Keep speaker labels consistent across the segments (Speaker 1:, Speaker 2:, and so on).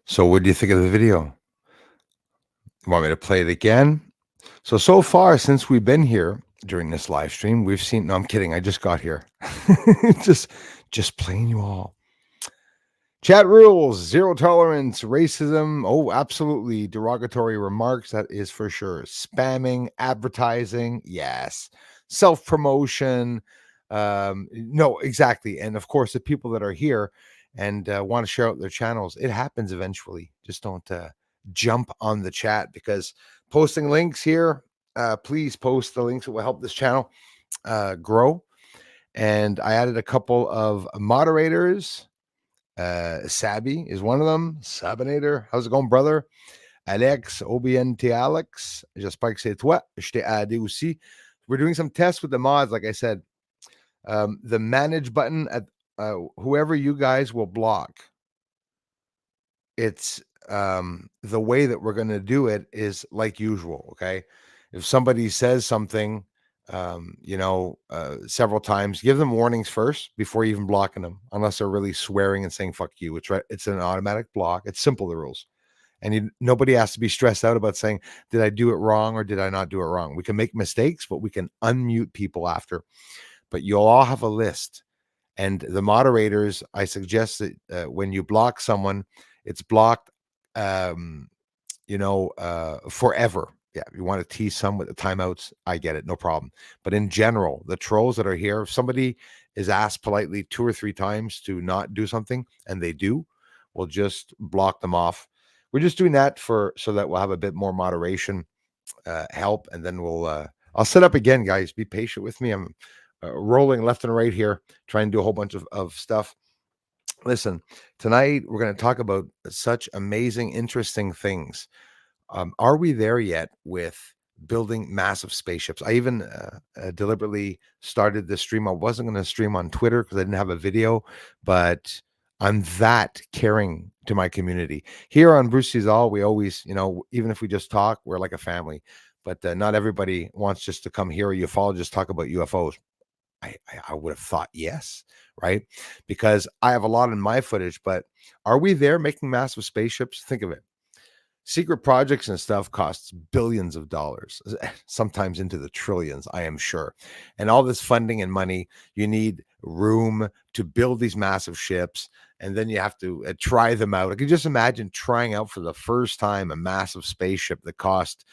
Speaker 1: So what do you think of the video? You want me to play it again? So far since we've been here during this live stream, we've seen, no, I'm kidding. I just got here. just just playing you all. Chat rules, zero tolerance, racism. Oh, absolutely. Derogatory remarks, that is for sure. Spamming, advertising, yes. Self-promotion. No, exactly. And of course, the people that are here and want to share out their channels, it happens eventually. Just don't jump on the chat, because posting links here, please post the links that will help this channel grow. And I added a couple of moderators. Sabby is one of them. Sabinator, how's it going, brother? Alex, OBNT Alex, j'espère que c'est toi. Je t'ai addé aussi. We're doing some tests with the mods, like I said. The manage button at whoever you guys will block. It's the way that we're going to do it is like usual. Okay. If somebody says something, several times, give them warnings first before even blocking them, unless they're really swearing and saying fuck you. It's an automatic block. It's simple, the rules. And nobody has to be stressed out about saying, did I do it wrong or did I not do it wrong? We can make mistakes, but we can unmute people after. But you'll all have a list. And the moderators, I suggest that when you block someone, it's blocked, forever. Yeah, if you want to tease some with the timeouts, I get it, no problem. But in general, the trolls that are here, if somebody is asked politely 2 or 3 times to not do something and they do, we'll just block them off. We're just doing that so that we'll have a bit more moderation help, and then I'll set up again, guys. Be patient with me. I'm rolling left and right here, trying to do a whole bunch of stuff. Listen, tonight we're going to talk about such amazing, interesting things. Are we there yet with building massive spaceships? I even deliberately started this stream. I wasn't going to stream on Twitter because I didn't have a video, but I'm that caring to my community. Here on Bruce Sees All, we always, even if we just talk, we're like a family. But not everybody wants just to come hear a ufologist talk about UFOs. I would have thought yes, right? Because I have a lot in my footage, but are we there making massive spaceships? Think of it. Secret projects and stuff costs billions of dollars, sometimes into the trillions, I am sure. And all this funding and money, you need room to build these massive ships, and then you have to try them out. I can just imagine trying out for the first time a massive spaceship that cost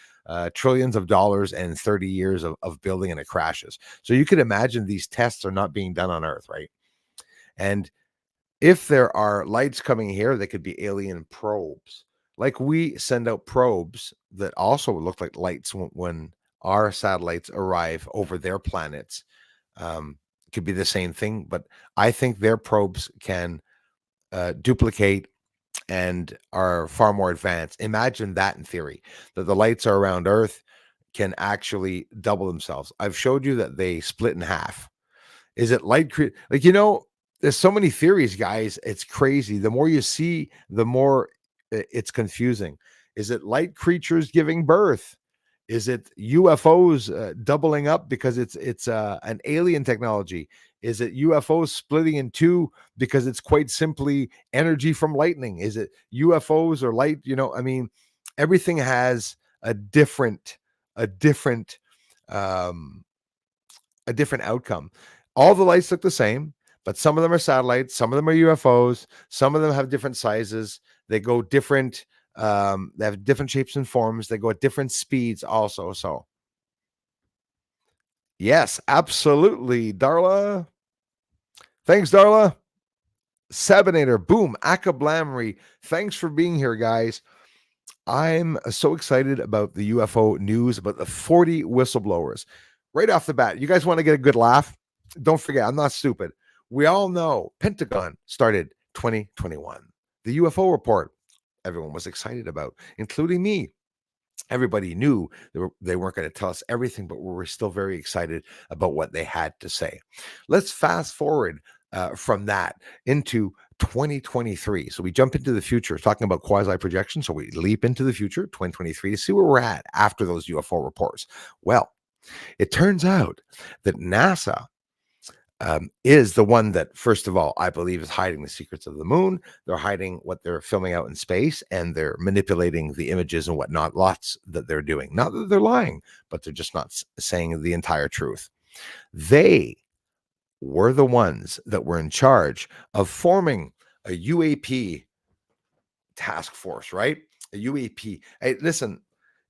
Speaker 1: trillions of dollars and 30 years of building, and it crashes. So you could imagine these tests are not being done on Earth, right? And if there are lights coming here, they could be alien probes. Like we send out probes that also look like lights when our satellites arrive over their planets. It could be the same thing, but I think their probes can duplicate and are far more advanced. Imagine that in theory, that the lights are around Earth can actually double themselves. I've showed you that they split in half. Is it light? There's so many theories, guys. It's crazy. The more you see, the more it's confusing. Is it light creatures giving birth? Is it UFOs doubling up because it's an alien technology? Is it UFOs splitting in two because it's quite simply energy from lightning? Is it UFOs or light? Everything has a different a different um, a different outcome. All the lights look the same, but some of them are satellites, some of them are UFOs, some of them have different sizes. They go different. They have different shapes and forms. They go at different speeds also. So yes, absolutely, Darla. Thanks, Darla. Sabinator, boom, Akablamry. Thanks for being here, guys. I'm so excited about the UFO news, about the 40 whistleblowers. Right off the bat, you guys want to get a good laugh? Don't forget, I'm not stupid. We all know Pentagon started 2021. The UFO report, everyone was excited about, including me. Everybody knew they weren't going to tell us everything, but we were still very excited about what they had to say. Let's fast forward from that into 2023. So we jump into the future, talking about quasi projection. So we leap into the future, 2023, to see where we're at after those UFO reports. Well, it turns out that NASA is the one that, first of all, I believe is hiding the secrets of the moon. They're hiding what they're filming out in space, and they're manipulating the images and whatnot. Lots that they're doing. Not that they're lying, but they're just not saying the entire truth. They were the ones that were in charge of forming a UAP task force, right? A UAP. Hey, listen,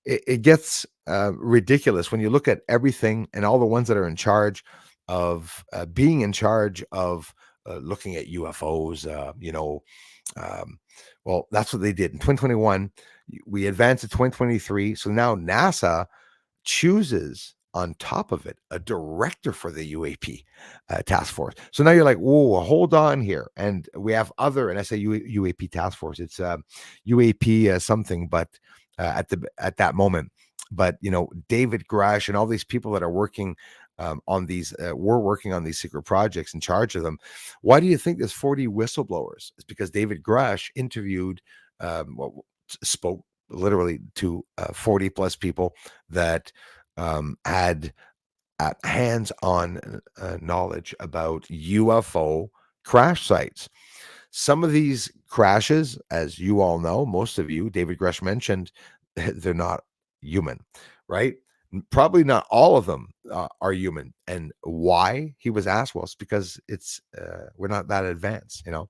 Speaker 1: it gets ridiculous when you look at everything and all the ones that are in charge of being in charge of looking at UFOs. Well, that's what they did in 2021. We advanced to 2023, so now NASA chooses on top of it a director for the UAP task force. So now you're like, whoa, hold on here. And we have other, and I say UAP task force, it's UAP something, but at that moment. But David Grush and all these people that are working on these, were working on these secret projects, in charge of them. Why do you think there's 40 whistleblowers? It's because David Grush interviewed, spoke literally to 40 plus people that had hands-on knowledge about UFO crash sites. Some of these crashes, as you all know, most of you, David Grush mentioned, they're not human, right? Probably not all of them are human. And why? He was asked. Well, it's because we're not that advanced. Now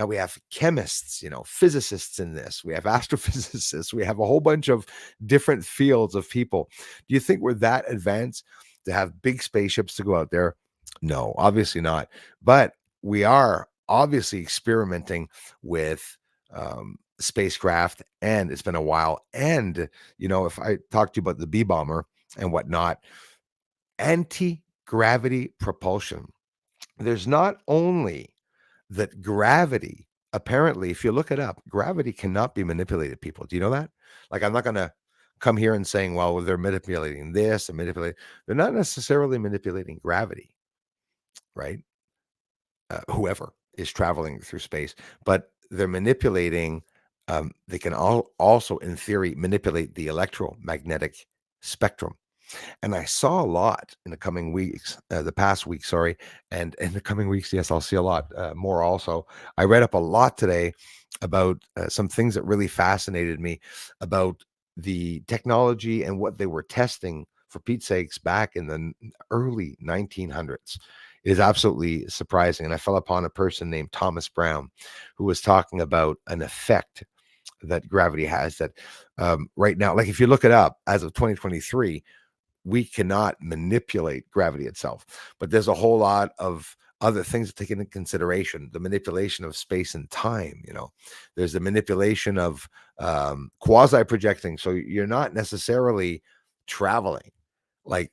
Speaker 1: we have chemists, physicists in this. We have astrophysicists. We have a whole bunch of different fields of people. Do you think we're that advanced to have big spaceships to go out there? No, obviously not. But we are obviously experimenting with spacecraft, and it's been a while. And if I talk to you about the B bomber and whatnot, anti-gravity propulsion, there's not only that gravity, apparently, if you look it up, gravity cannot be manipulated, people. Do you know that? Like, I'm not going to come here and saying, well, they're manipulating this and manipulating. They're not necessarily manipulating gravity, right? Whoever is traveling through space, but they're manipulating. They can also, in theory, manipulate the electromagnetic spectrum. And I saw a lot in the coming weeks, the past week, sorry, and in the coming weeks, yes, I'll see a lot more also. I read up a lot today about some things that really fascinated me about the technology and what they were testing, for Pete's sakes, back in the early 1900s. It is absolutely surprising. And I fell upon a person named Thomas Brown, who was talking about an effect that gravity has that right now, like if you look it up, as of 2023, we cannot manipulate gravity itself, but there's a whole lot of other things to take into consideration. The manipulation of space and time, there's the manipulation of quasi projecting. So you're not necessarily traveling like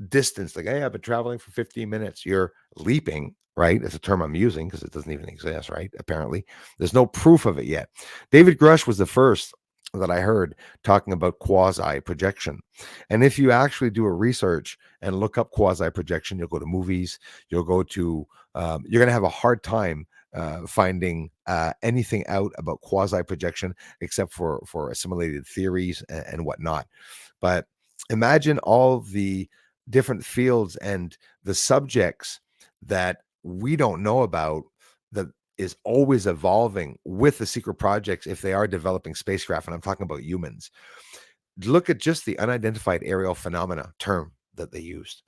Speaker 1: distance, like, hey, I've been traveling for 15 minutes. You're leaping, right? It's a term I'm using because it doesn't even exist, right? Apparently, there's no proof of it yet. David Grush was the first that I heard talking about quasi projection. And if you actually do a research and look up quasi projection, you'll go to movies, you'll go to, you're going to have a hard time finding anything out about quasi projection except for assimilated theories and whatnot. But imagine all the different fields and the subjects that we don't know about, that is always evolving with the secret projects if they are developing spacecraft. And I'm talking about humans. Look at just the unidentified aerial phenomena term that they used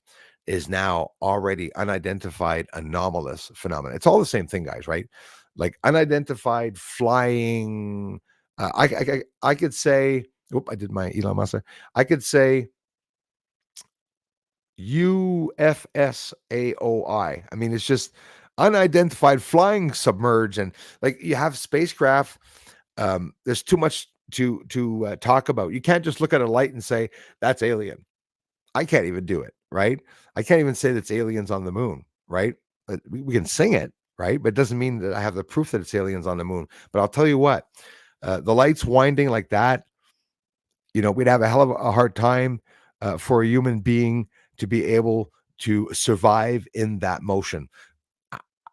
Speaker 1: is now already unidentified anomalous phenomena. It's all the same thing, guys, right? Like unidentified flying. I could say, I did my Elon Musk there. I could say UFSAOI. I mean, it's just unidentified flying submerged, and like you have spacecraft. There's too much to talk about. You can't just look at a light and say that's alien. I can't even do it, right? I can't even say that's aliens on the moon, right? But we can sing it, right? But it doesn't mean that I have the proof that it's aliens on the moon. But I'll tell you what, the lights winding like that, we'd have a hell of a hard time for a human being to be able to survive in that motion.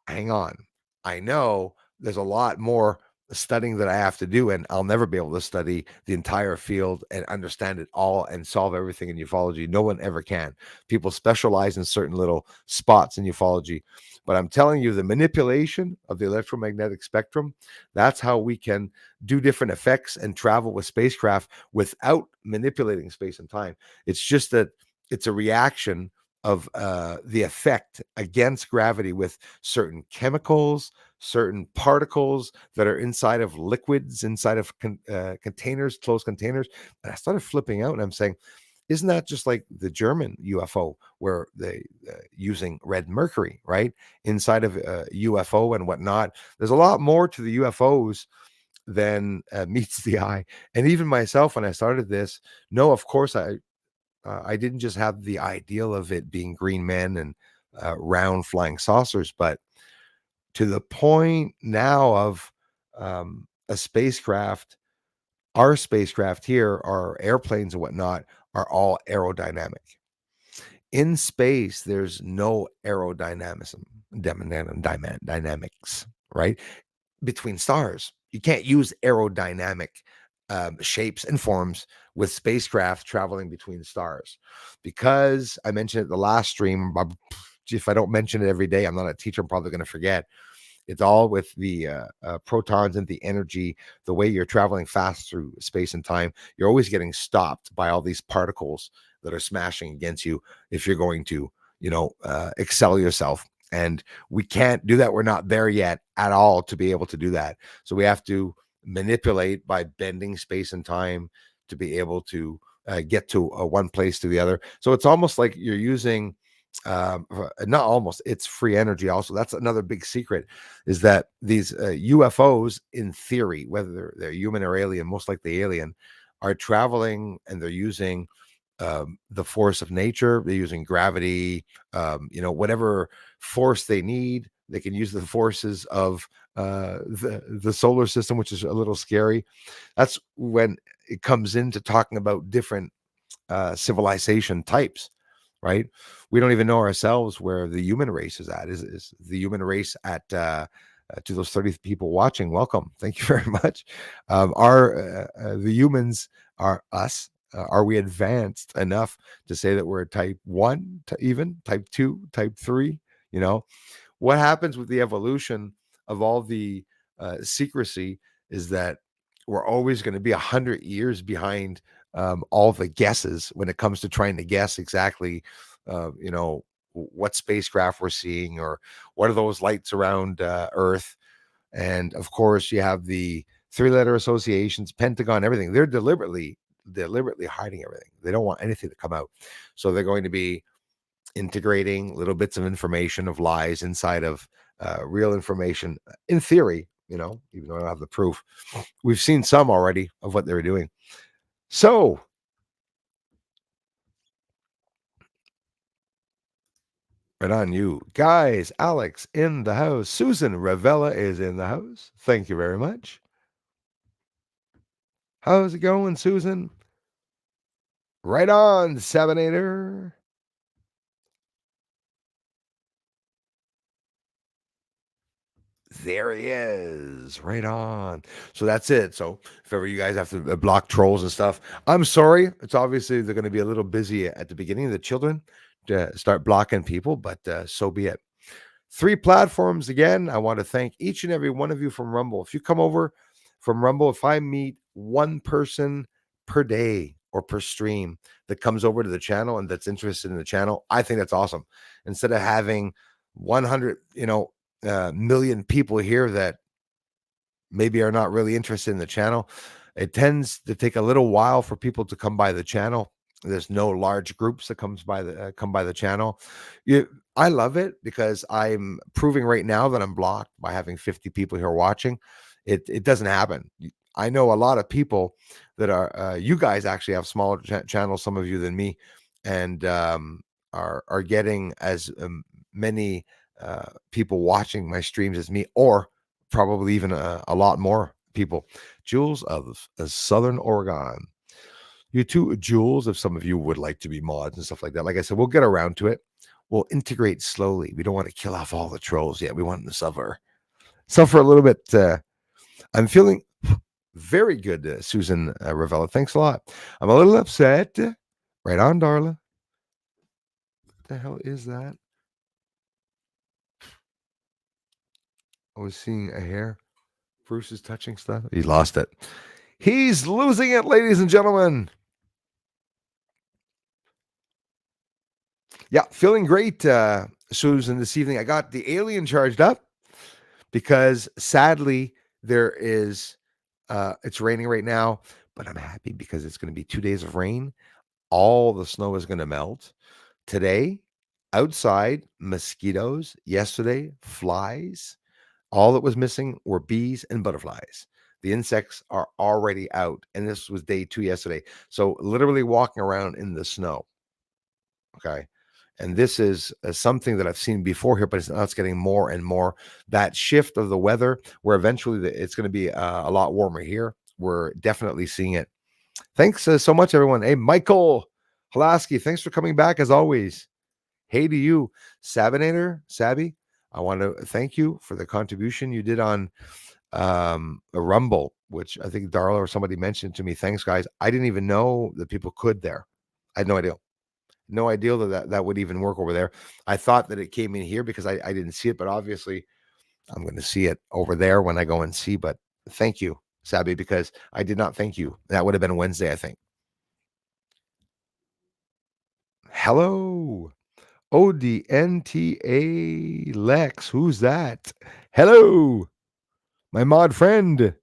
Speaker 1: Hang on. I know there's a lot more studying that I have to do, and I'll never be able to study the entire field and understand it all and solve everything in ufology. No one ever can. People specialize in certain little spots in ufology. But I'm telling you, the manipulation of the electromagnetic spectrum, that's how we can do different effects and travel with spacecraft without manipulating space and time. It's just that it's a reaction of the effect against gravity with certain chemicals, certain particles that are inside of liquids, inside of containers, closed containers. And I started flipping out and I'm saying, isn't that just like the German UFO where they using red mercury, right? Inside of UFO and whatnot. There's a lot more to the UFOs than meets the eye. And even myself, when I started this, no, of course, I didn't just have the ideal of it being green men and round flying saucers, but to the point now of a spacecraft, our spacecraft here, our airplanes and whatnot, are all aerodynamic. In space, there's no aerodynamism, dynamics, right? Between stars, you can't use aerodynamic shapes and forms with spacecraft traveling between stars, because I mentioned it the last stream. If I don't mention it every day, I'm not a teacher, I'm probably going to forget. It's all with the protons and the energy, the way you're traveling fast through space and time. You're always getting stopped by all these particles that are smashing against you if you're going to, excel yourself. And we can't do that. We're not there yet at all to be able to do that. So we have to manipulate by bending space and time to be able to get to one place to the other. So it's almost like you're using not almost, it's free energy also. That's another big secret, is that these UFOs, in theory, whether they're human or alien, most likely alien, are traveling and they're using the force of nature. They're using gravity, whatever force they need. They can use the forces of the solar system, which is a little scary. That's when it comes into talking about different civilization types, right? We don't even know ourselves where the human race is at. Is the human race at to those 30 people watching? Welcome, thank you very much. Are the humans, are us? Are we advanced enough to say that we're a type 1, even type 2, type 3? What happens with the evolution of all the secrecy is that we're always going to be 100 years behind all the guesses when it comes to trying to guess exactly, what spacecraft we're seeing or what are those lights around Earth. And of course, you have the three-letter associations, Pentagon, everything. They're deliberately hiding everything. They don't want anything to come out. So they're going to be integrating little bits of information of lies inside of real information, in theory, even though I don't have the proof. We've seen some already of what they're doing. So right on you guys. Alex in the house. Susan Ravella is in the house. Thank you very much. How's it going, Susan? Right on, Sevenator. There he is. Right on. So that's it. So if ever you guys have to block trolls and stuff, I'm sorry. It's obviously they're going to be a little busy at the beginning, the children, to start blocking people, but so be it. 3 platforms again. I want to thank each and every one of you from Rumble. If you come over from Rumble, if I meet one person per day or per stream that comes over to the channel and that's interested in the channel, I think that's awesome. Instead of having 100, million people here that maybe are not really interested in the channel, it tends to take a little while for people to come by the channel. There's no large groups that come by the channel. I love it because I'm proving right now that I'm blocked by having 50 people here watching. It doesn't happen. I know a lot of people that are you guys actually have smaller channels, some of you, than me, and are getting as many people watching my streams as me, or probably even a lot more people. Jules of Southern Oregon. You too, Jules, if some of you would like to be mods and stuff like that. Like I said, we'll get around to it. We'll integrate slowly. We don't want to kill off all the trolls yet. We want them to suffer a little bit I'm feeling very good, Susan Ravella. Thanks a lot. I'm a little upset. Right on, Darla. What the hell is that? I was seeing a hair. Bruce is touching stuff. He lost it. He's losing it, ladies and gentlemen. Yeah, feeling great, Susan, this evening. I got the alien charged up because sadly there is it's raining right now, but I'm happy because it's going to be 2 days of rain. All the snow is going to melt. Today, outside, mosquitoes. Yesterday, flies. All that was missing were bees and butterflies. The insects are already out, and this was day 2 yesterday. So literally walking around in the snow. Okay. And this is something that I've seen before here, but now it's getting more and more. That shift of the weather, where eventually it's going to be a lot warmer here. We're definitely seeing it. Thanks so much, everyone. Hey, Michael Hlasky, thanks for coming back as always. Hey to you, Sabby. I want to thank you for the contribution you did on a Rumble, which I think Darla or somebody mentioned to me. Thanks, guys. I didn't even know that people could there. I had no idea. No idea that would even work over there. I thought that it came in here because I didn't see it, but obviously I'm going to see it over there when I go and see. But thank you, Sabby, because I did not thank you. That would have been Wednesday, I think. Hello, ODNTA Lex. Who's that? Hello, my mod friend.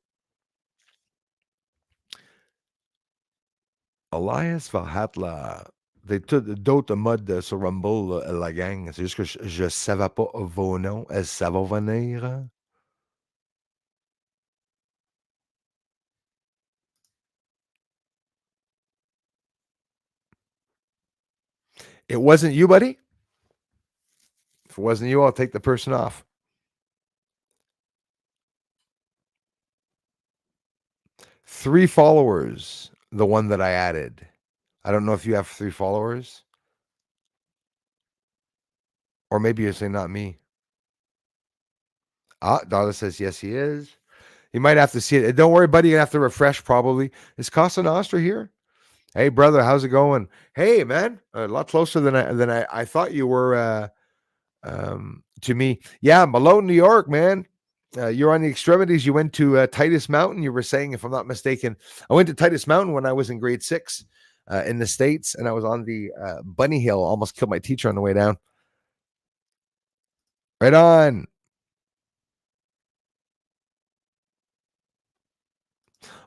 Speaker 1: Elias Valhatla. D'autres modes sur Rumble, la gang. C'est juste que je savais pas vos noms. Est-ce que ça va venir? It wasn't you, buddy? If it wasn't you, I'll take the person off. 3 followers, the one that I added. I don't know if you have 3 followers. Or maybe you're saying not me. Darla says yes, he is. You might have to see it. Don't worry, buddy. You have to refresh probably. Is Casa Nostra here? Hey, brother, how's it going? Hey, man, a lot closer than I thought you were to me. Yeah, Malone, New York, man. You're on the extremities. You went to Titus Mountain. You were saying, if I'm not mistaken, I went to Titus Mountain when I was in grade 6 in the States, and I was on the Bunny Hill. Almost killed my teacher on the way down. Right on.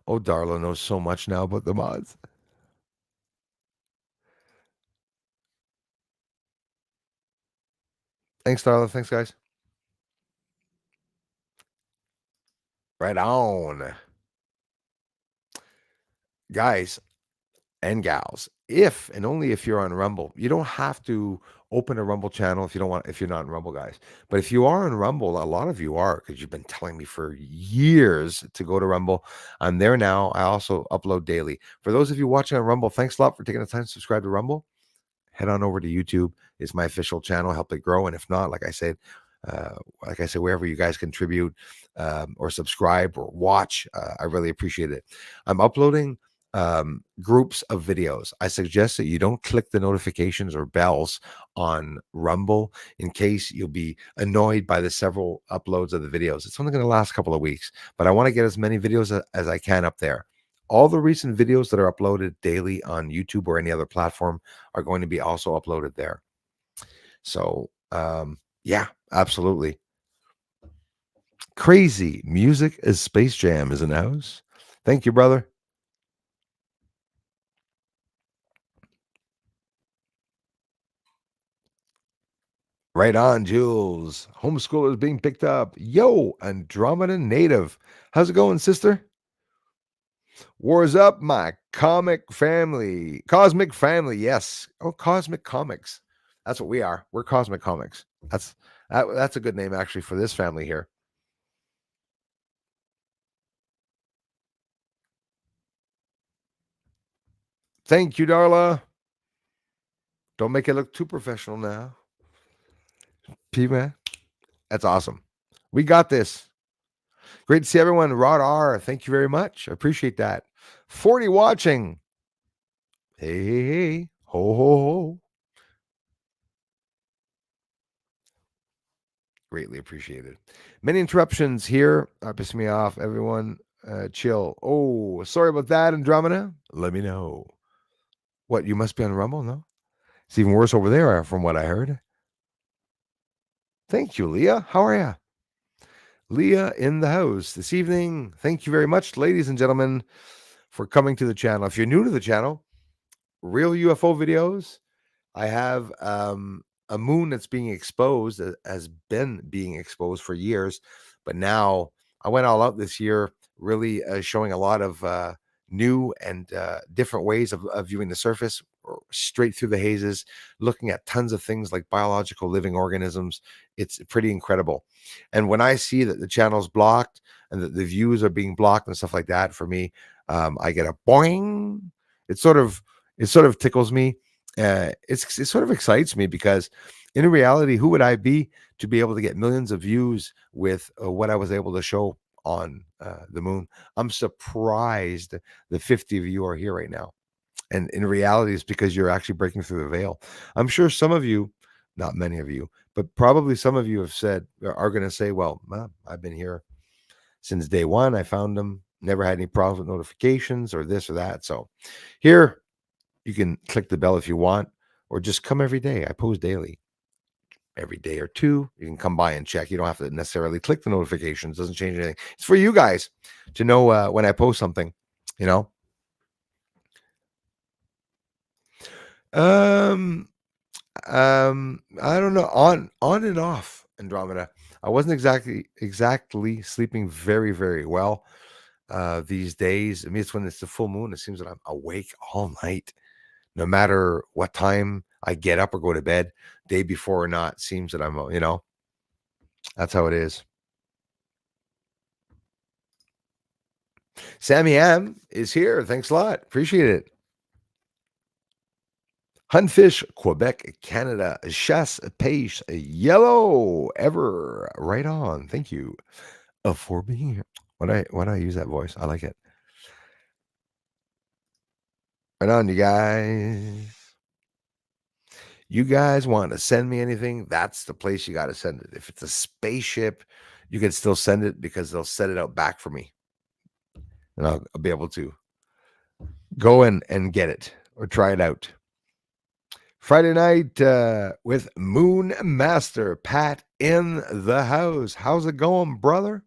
Speaker 1: Oh, Darla knows so much now about the mods. Thanks, Darla. Thanks, guys. Right on. Guys and gals, if and only if you're on Rumble, you don't have to open a Rumble channel if you don't want, if you're not on Rumble, guys. But if you are on Rumble, a lot of you are, because you've been telling me for years to go to Rumble. I'm there now. I also upload daily. For those of you watching on Rumble, thanks a lot for taking the time to subscribe to Rumble. Head on over to YouTube. It's my official channel. Help it grow. And if not, uh, like I said, wherever you guys contribute or subscribe or watch, I really appreciate it. I'm uploading groups of videos. I suggest that you don't click the notifications or bells on Rumble in case you'll be annoyed by the several uploads of the videos. It's only going to last a couple of weeks, but I want to get as many videos as I can up there. All the recent videos that are uploaded daily on YouTube or any other platform are going to be also uploaded there. So, yeah, absolutely. Crazy music as Space Jam is in the house. Thank you, brother. Right on, Jules. Homeschooler is being picked up. Yo, Andromeda Native. How's it going, sister? War's up, my comic family. Cosmic family, yes. Oh, Cosmic Comics. That's what we are. We're Cosmic Comics. That's a good name actually for this family here. Thank you, Darla. Don't make it look too professional now. P-Man. That's awesome. We got this. Great to see everyone. Rod R, thank you very much. I appreciate that. 40 watching. Hey, hey, hey. Ho, ho, ho. Greatly appreciated. Many interruptions here. Pissing me off. Everyone, chill. Oh, sorry about that, Andromeda. Let me know. What, you must be on Rumble? No? It's even worse over there, from what I heard. Thank you, Leah. How are you? Leah in the house this evening. Thank you very much, ladies and gentlemen, for coming to the channel. If you're new to the channel, real UFO videos. I have a moon that's being exposed, has been being exposed for years, but now I went all out this year, really showing a lot of new and different ways of viewing the surface, straight through the hazes, looking at tons of things like biological living organisms. It's pretty incredible. And when I see that the channel's blocked and that the views are being blocked and stuff like that, for me, I get a boing. It sort of tickles me. It sort of excites me because in reality, who would I be to be able to get millions of views with what I was able to show on the moon? I'm surprised that 50 of you are here right now. And in reality, it's because you're actually breaking through the veil. I'm sure some of you, not many of you, but probably some of you have said, are going to say, well, I've been here since day one. I found them, never had any problems with notifications or this or that. So here, you can click the bell if you want, or just come every day. I post daily. Every day or two, you can come by and check. You don't have to necessarily click the notifications. Doesn't change anything. It's for you guys to know when I post something. You know. Um. I don't know. On and off. Andromeda. I wasn't exactly sleeping very very well these days. I mean, it's when it's the full moon. It seems that I'm awake all night. No matter what time I get up or go to bed, day before or not, seems that I'm, that's how it is. Sammy M is here. Thanks a lot. Appreciate it. Hunfish, Quebec, Canada. Chasse, pêche, yellow, ever. Right on. Thank you for being here. Why do I use that voice? I like it. Right on, you guys. You guys want to send me anything? That's the place you got to send it. If it's a spaceship, you can still send it because they'll set it out back for me. And I'll be able to go and get it or try it out. Friday night with Moon Master Pat in the house. How's it going, brother?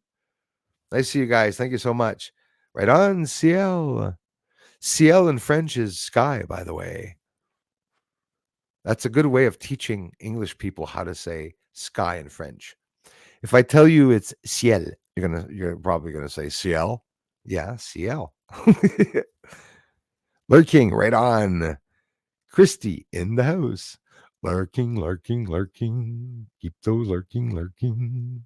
Speaker 1: Nice to see you guys. Thank you so much. Right on, Ciel. Ciel in French is sky, by the way. That's a good way of teaching English people how to say sky in French. If I tell you it's ciel, you're probably gonna say ciel. Yeah, ciel. Lurking, right on. Christy in the house. Lurking, lurking, lurking. Keep those lurking, lurking.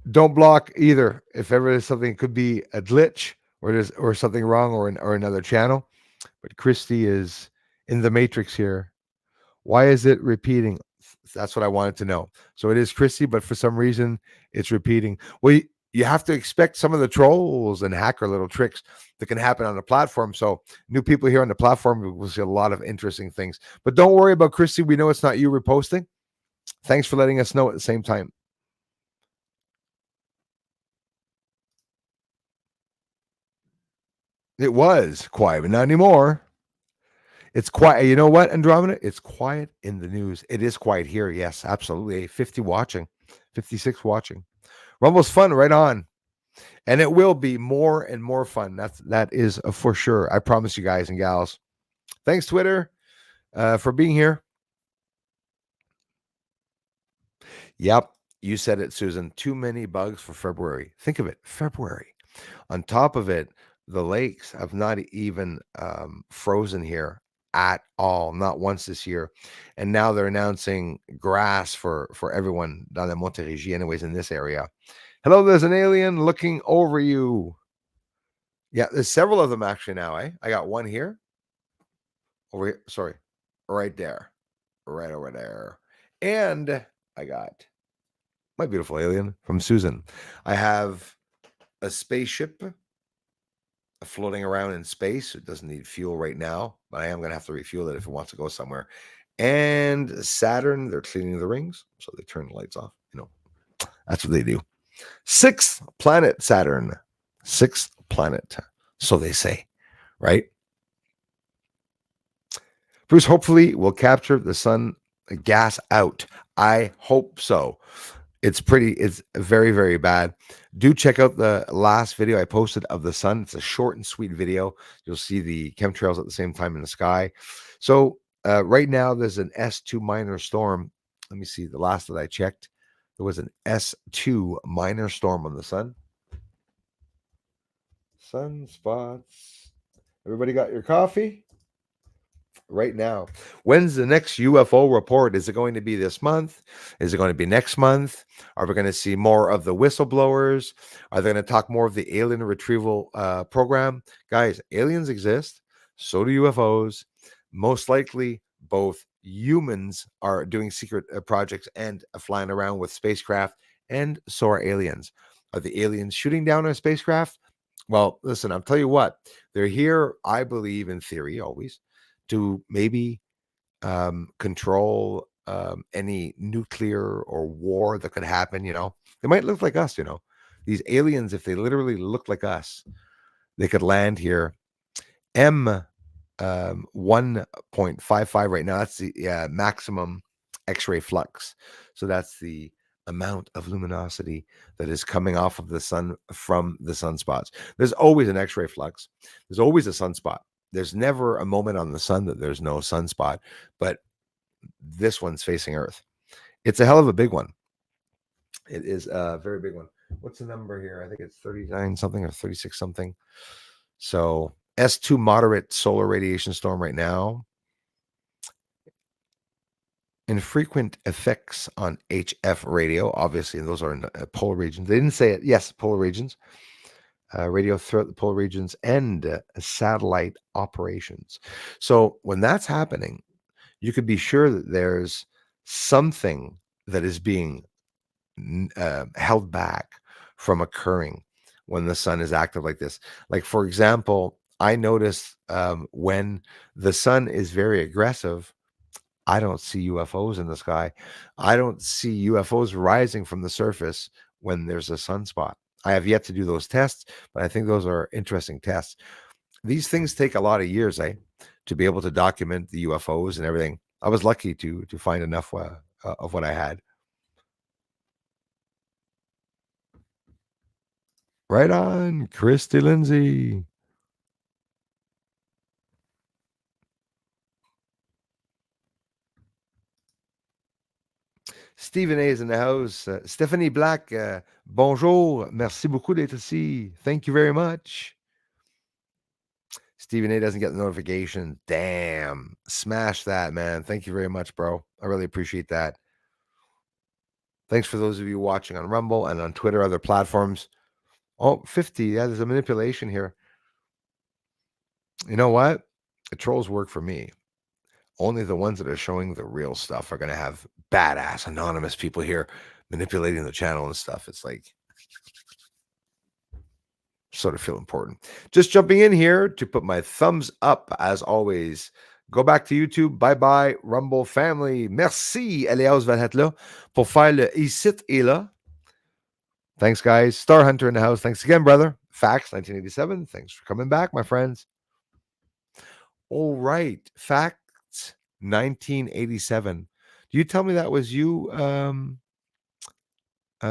Speaker 1: Don't block either. If ever there's something, it could be a glitch or something wrong or another channel. But Christy is in the matrix here. Why is it repeating? That's what I wanted to know. So it is Christy, but for some reason it's repeating. Well, you have to expect some of the trolls and hacker little tricks that can happen on the platform. So new people here on the platform will see a lot of interesting things. But don't worry about Christy. We know it's not you reposting. Thanks for letting us know at the same time. It was quiet, but not anymore. It's quiet. You know what, Andromeda? It's quiet in the news. It is quiet here. Yes, absolutely. 50 watching, 56 watching. Rumble's fun, right on. And it will be more and more fun. That is for sure. I promise you guys and gals. Thanks, Twitter, for being here. Yep, you said it, Susan. Too many bugs for February. Think of it, February. On top of it, the lakes have not even frozen here at all, not once this year. And now they're announcing grass for everyone down in Montérégie, anyways, in this area. Hello, there's an alien looking over you. Yeah, there's several of them actually now, eh? I got one here. Over here, sorry, right there. Right over there. And I got my beautiful alien from Susan. I have a spaceship floating around in space. It doesn't need fuel right now, but I am going to have to refuel it if it wants to go somewhere. And Saturn, they're cleaning the rings, so they turn the lights off. That's what they do. Sixth planet, Saturn. Sixth planet. So they say, right? Bruce, hopefully we'll capture the sun gas out. I hope so. It's very, very bad. Do check out the last video I posted of the sun. It's a short and sweet video. You'll see the chemtrails at the same time in the sky. So right now there's an S2 minor storm. Let me see. The last that I checked, there was an S2 minor storm on the sun. Sunspots. Everybody got your coffee? Right now. When's the next UFO report? Is it going to be this month? Is it going to be next month? Are we going to see more of the whistleblowers? Are they going to talk more of the alien retrieval program? Guys, aliens exist. So do UFOs. Most likely, both humans are doing secret projects and flying around with spacecraft, and so are aliens. Are the aliens shooting down our spacecraft? Well, listen, I'll tell you what. They're here, I believe, in theory, always to maybe control any nuclear or war that could happen. They might look like us. These aliens, if they literally look like us, they could land here. M 1.55 right now. That's the maximum X-ray flux. So that's the amount of luminosity that is coming off of the sun from the sunspots. There's always an X-ray flux. There's always a sunspot. There's never a moment on the sun that there's no sunspot, but this one's facing Earth. It's a hell of a big one. It is a very big one. What's the number here? I think it's 39 something or 36 something. So S2 moderate solar radiation storm right now. Infrequent effects on HF radio. Obviously, those are in polar regions. They didn't say it. Yes, polar regions. Radio throughout the polar regions and satellite operations. So when that's happening, you could be sure that there's something that is being held back from occurring when the sun is active like this. Like, for example, I notice when the sun is very aggressive, I don't see UFOs in the sky. I don't see UFOs rising from the surface when there's a sunspot. I have yet to do those tests, but I think those are interesting tests. These things take a lot of years, to be able to document the UFOs and everything. I was lucky to find enough of what I had. Right on, Christy Lindsay. Stephen A is in the house. Stephanie Black, bonjour. Merci beaucoup d'être ici. Thank you very much. Stephen A doesn't get the notification. Damn. Smash that, man. Thank you very much, bro. I really appreciate that. Thanks for those of you watching on Rumble and on Twitter, other platforms. Oh, 50. Yeah, there's a manipulation here. You know what? The trolls work for me. Only the ones that are showing the real stuff are going to have badass anonymous people here manipulating the channel and stuff. It's like, sort of feel important. Just jumping in here to put my thumbs up as always. Go back to YouTube. Bye-bye, Rumble family. Merci, Elias va être là pour faire le ici et là. Thanks, guys. Star Hunter in the house. Thanks again, brother. Facts 1987. Thanks for coming back, my friends. All right. Facts 1987. Do you tell me that was you,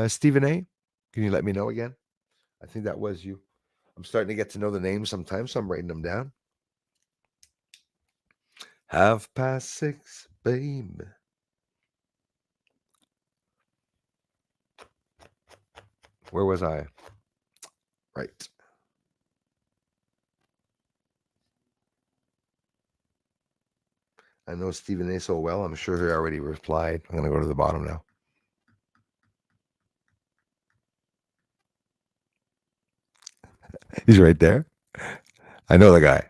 Speaker 1: Stephen A? Can you let me know again? I think that was you. I'm starting to get to know the names sometimes, so I'm writing them down. 6:30, babe. Where was I? Right. I know Stephen A so well. I'm sure he already replied. I'm going to go to the bottom now. He's right there. I know the guy.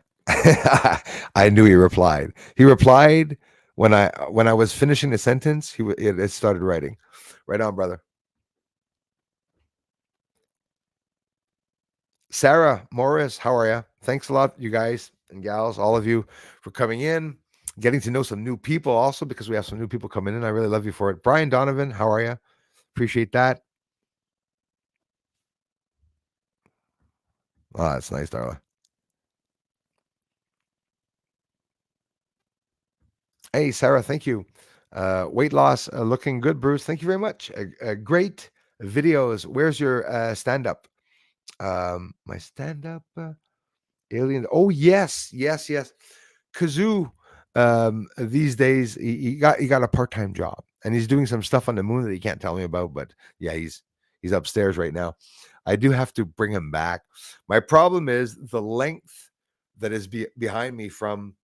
Speaker 1: I knew he replied. He replied When I was finishing the sentence, it started writing. Right on, brother. Sarah Morris, how are you? Thanks a lot, you guys and gals, all of you, for coming in, getting to know some new people also, because we have some new people coming in. I really love you for it. Brian Donovan, how are you? Appreciate that. Oh, that's nice, Darla. Hey, Sarah, thank you. Weight loss looking good, Bruce. Thank you very much. Great videos. Where's your stand up? My stand up alien. Oh, yes, yes, yes. Kazoo, these days he got a part time job and he's doing some stuff on the moon that he can't tell me about. But yeah, he's upstairs right now. I do have to bring him back. My problem is the length that is behind me from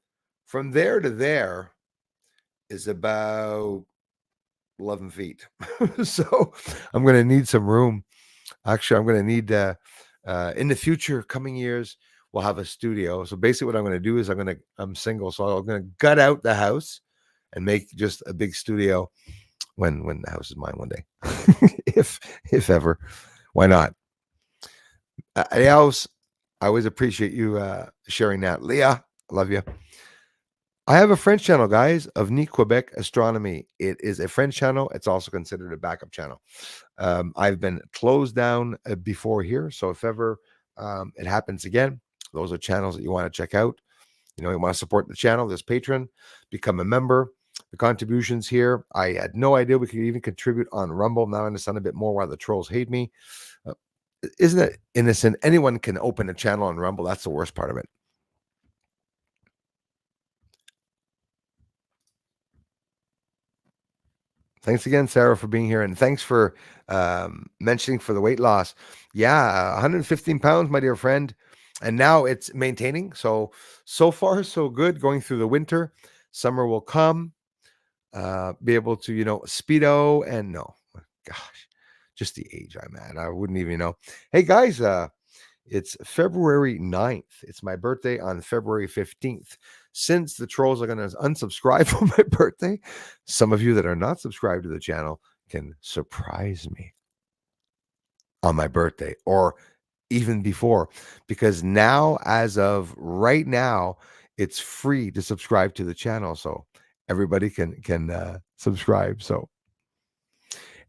Speaker 1: there to there is about 11 feet. So I'm going to need some room. Actually, I'm going to need in the future, coming years, we'll have a studio. So basically, what I'm going to do is I'm single, so I'm going to gut out the house and make just a big studio when the house is mine one day, if ever. Why not? Else, I always appreciate you sharing that. Leah, I love you. I have a French channel, guys, of Ni Quebec Astronomy. It is a French channel. It's also considered a backup channel. I've been closed down before here, so if ever it happens again, those are channels that you want to check out. You want to support the channel. There's Patreon, become a member. The contributions here, I had no idea we could even contribute on Rumble. Now I understand a bit more why the trolls hate me. Uh, isn't it innocent? Anyone can open a channel on Rumble. That's the worst part of it. Thanks again, Sarah, for being here, and thanks for mentioning for the weight loss. Yeah, 115 pounds, my dear friend, and now it's maintaining. So far, so good. Going through the winter, summer will come. Be able to, speedo and no, gosh, just the age I'm at. I wouldn't even know. Hey guys, it's February 9th. It's my birthday on February 15th. Since the trolls are going to unsubscribe for my birthday, some of you that are not subscribed to the channel can surprise me on my birthday or even before, because now, as of right now, it's free to subscribe to the channel. So everybody can subscribe. So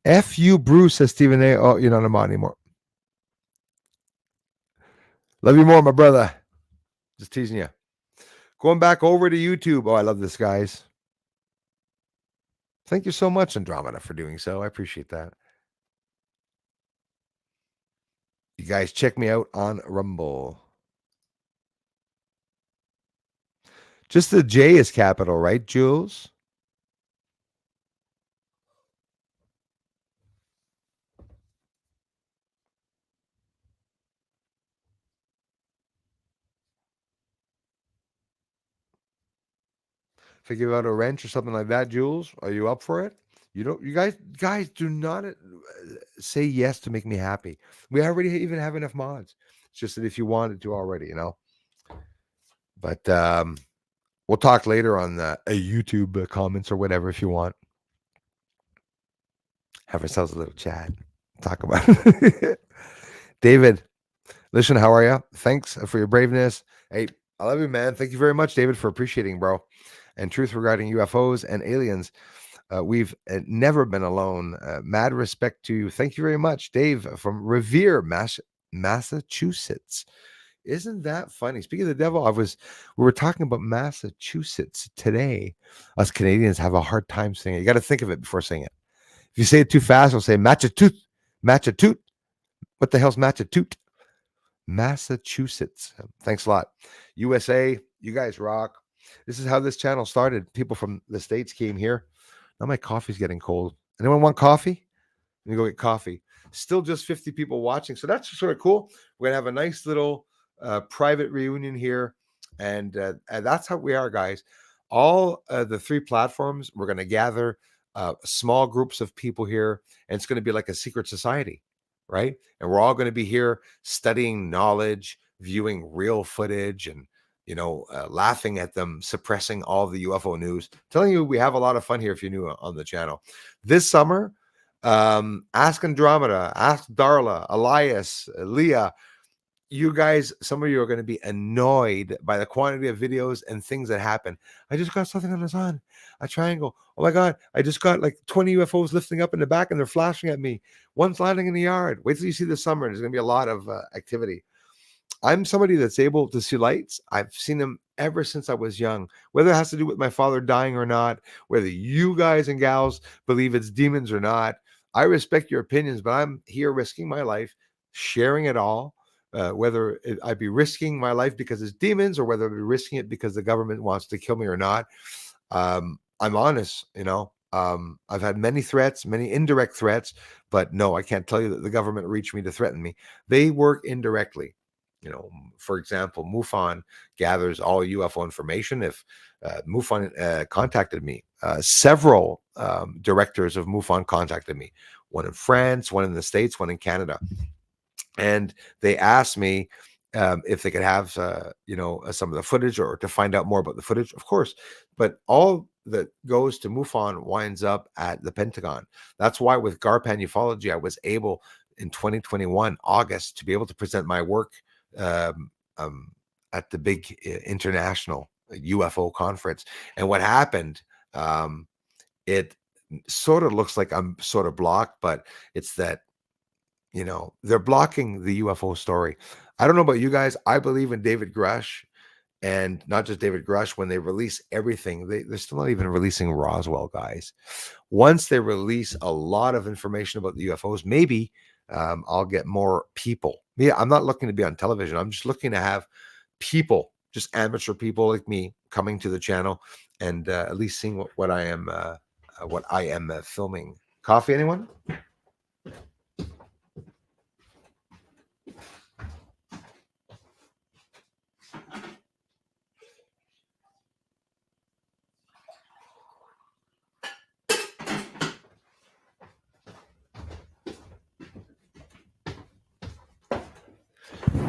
Speaker 1: F you, Bruce, says Stephen A. Oh, you're not a mod anymore. Love you more, my brother. Just teasing you. Going back over to YouTube. Oh, I love this, guys. Thank you so much, Andromeda, for doing so. I appreciate that. You guys check me out on Rumble. Just the J is capital, right, Jules? If I give out a wrench or something like that, Jules, are you up for it? You guys do not say yes to make me happy. We already even have enough mods. It's just that if you wanted to already. But we'll talk later on the YouTube comments or whatever if you want. Have ourselves a little chat. Talk about it. David, listen, how are you? Thanks for your braveness. Hey, I love you, man. Thank you very much, David, for appreciating, bro. And truth regarding UFOs and aliens. We've never been alone. Mad respect to you. Thank you very much, Dave from Revere, Massachusetts. Isn't that funny? Speaking of the devil, we were talking about Massachusetts today. Us Canadians have a hard time saying it. You got to think of it before saying it. If you say it too fast, we'll say Matchatoot. Matchatoot. What the hell's Matchatoot? Massachusetts. Thanks a lot. USA, you guys rock. This is how this channel started. People from the States came here. Now my coffee's getting cold. Anyone want coffee? Let me go get coffee. Still just 50 people watching. So that's sort of cool. We're going to have a nice little private reunion here. And that's how we are, guys. All the three platforms, we're going to gather small groups of people here. And it's going to be like a secret society, right? And we're all going to be here studying knowledge, viewing real footage, and laughing at them, suppressing all the UFO news. Telling you, we have a lot of fun here if you're new on the channel. This summer, Ask Andromeda, Ask Darla, Elias, Leah, you guys, some of you are going to be annoyed by the quantity of videos and things that happen. I just got something on the sun, a triangle. Oh my God, I just got like 20 UFOs lifting up in the back and they're flashing at me. One's landing in the yard. Wait till you see the summer. There's going to be a lot of activity. I'm somebody that's able to see lights. I've seen them ever since I was young, whether it has to do with my father dying or not, whether you guys and gals believe it's demons or not. I respect your opinions, but I'm here risking my life, sharing it all. Whether I'd be risking my life because it's demons or whether I'd be risking it because the government wants to kill me or not. I'm honest, I've had many threats, many indirect threats, but no, I can't tell you that the government reached me to threaten me. They work indirectly. For example, MUFON gathers all UFO information. If MUFON contacted me, several directors of MUFON contacted me, one in France, one in the States, one in Canada. And they asked me if they could have, some of the footage or to find out more about the footage, of course. But all that goes to MUFON winds up at the Pentagon. That's why with Garpan Ufology, I was able in 2021, August, to be able to present my work um, at the big international UFO conference. And what happened, it sort of looks like I'm sort of blocked, but it's that they're blocking the UFO story. I don't know about you guys. I believe in David Grush, and not just David Grush. When they release everything, they're still not even releasing Roswell, guys. Once they release a lot of information about the UFOs, maybe I'll get more people. Yeah, I'm not looking to be on television. I'm just looking to have people, just amateur people like me, coming to the channel and at least seeing what I am filming. Coffee, anyone?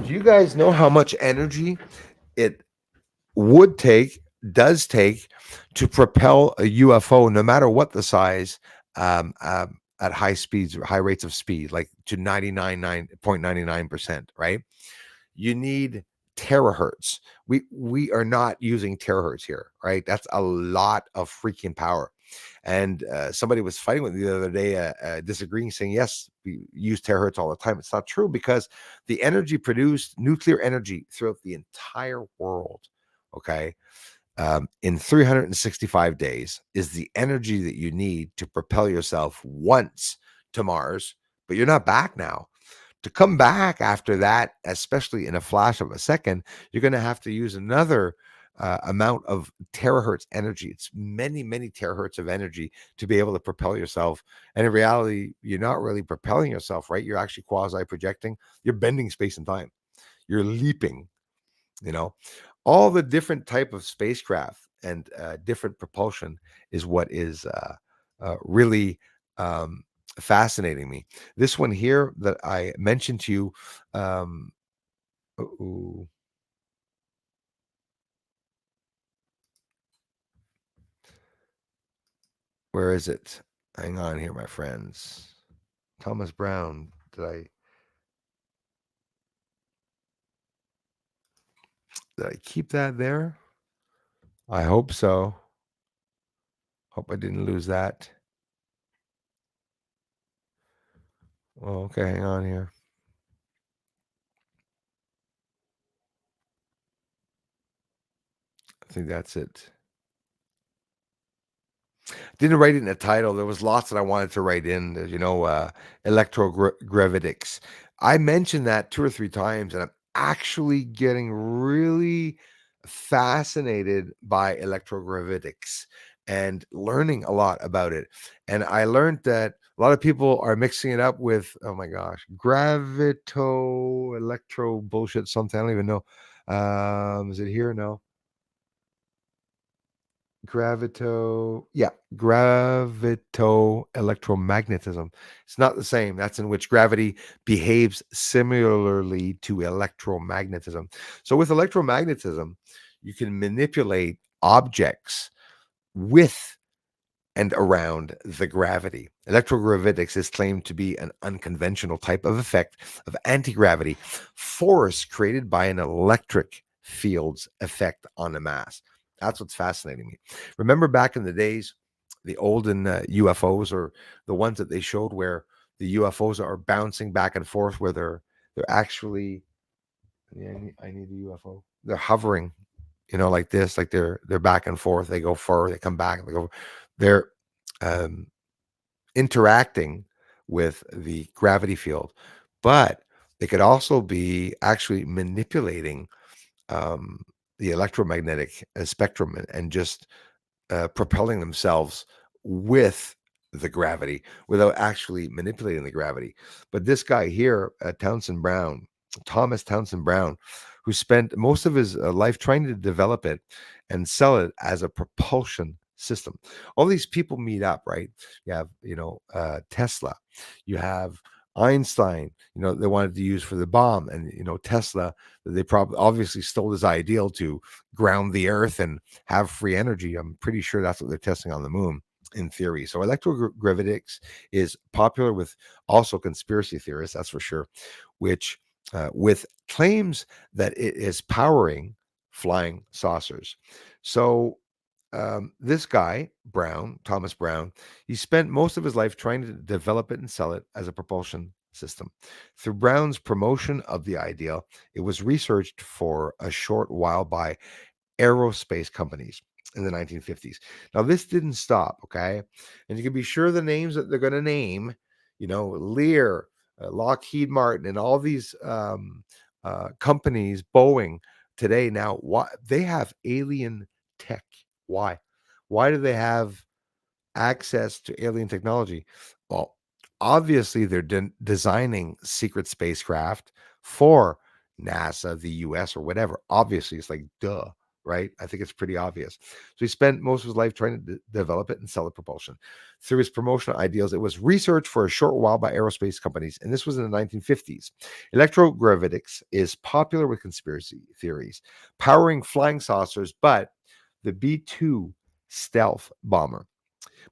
Speaker 1: Do you guys know how much energy it would take, does take, to propel a UFO, no matter what the size, at high speeds, high rates of speed, like to 99.99%, right? You need terahertz. We are not using terahertz here, right? That's a lot of freaking power. And somebody was fighting with me the other day, disagreeing, saying, yes, we use terahertz all the time. It's not true, because the energy produced, nuclear energy throughout the entire world, okay, in 365 days is the energy that you need to propel yourself once to Mars, but you're not back now. To come back after that, especially in a flash of a second, you're going to have to use another amount of terahertz energy. It's many, many terahertz of energy to be able to propel yourself. And in reality, you're not really propelling yourself, right? You're actually quasi projecting. You're bending space and time. You're leaping. All the different type of spacecraft and different propulsion is what is really fascinating me. This one here that I mentioned to you, um, ooh, where is it? Hang on here, my friends. Thomas Brown. Did I keep that there? I hope so. Hope I didn't lose that. Oh, okay, hang on here. I think that's it. Didn't write it in the title. There was lots that I wanted to write in, electrogravitics. I mentioned that 2 or 3 times, and I'm actually getting really fascinated by electrogravitics and learning a lot about it. And I learned that a lot of people are mixing it up with, oh my gosh, gravito electro bullshit, something. I don't even know. Is it here? No. Gravito electromagnetism. It's not the same. That's in which gravity behaves similarly to electromagnetism. So with electromagnetism, you can manipulate objects with and around the gravity. Electrogravitics is claimed to be an unconventional type of effect of anti-gravity force created by an electric field's effect on a mass. That's what's fascinating me. Remember back in the days, the olden UFOs, or the ones that they showed where the UFOs are bouncing back and forth, where they're actually, yeah, I need a UFO. They're hovering, like this, like they're back and forth. They go far, they come back, they go. They're um, interacting with the gravity field, but they could also be actually manipulating um, the electromagnetic spectrum, and just propelling themselves with the gravity without actually manipulating the gravity. But this guy here, Thomas Townsend Brown, who spent most of his life trying to develop it and sell it as a propulsion system. All these people meet up, right? You have, Tesla, you have Einstein, they wanted to use for the bomb, and Tesla, they probably obviously stole his ideal to ground the earth and have free energy. I'm pretty sure that's what they're testing on the moon in theory. So electrogravitics is popular with also conspiracy theorists, that's for sure, which with claims that it is powering flying saucers. So this guy, Thomas Brown, he spent most of his life trying to develop it and sell it as a propulsion system. Through Brown's promotion of the idea, it was researched for a short while by aerospace companies in the 1950s. Now, this didn't stop, okay? And you can be sure the names that they're going to name, Lear, Lockheed Martin, and all these companies, Boeing today now, why they have alien tech. Why? Why do they have access to alien technology? Well, obviously they're designing secret spacecraft for NASA, the US, or whatever. Obviously, it's like duh, right? I think it's pretty obvious. So he spent most of his life trying to develop it and sell it propulsion. Through his promotional ideals, it was researched for a short while by aerospace companies, and this was in the 1950s. Electrogravitics is popular with conspiracy theories, powering flying saucers, but the B 2 stealth bomber.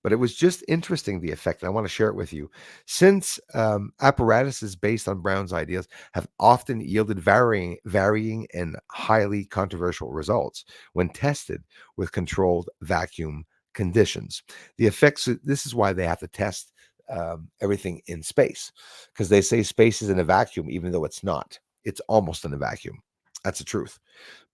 Speaker 1: But it was just interesting, the effect. And I want to share it with you. Since apparatuses based on Brown's ideas have often yielded varying and highly controversial results when tested with controlled vacuum conditions. The effects, this is why they have to test everything in space, because they say space is in a vacuum, even though it's not. It's almost in a vacuum. That's the truth.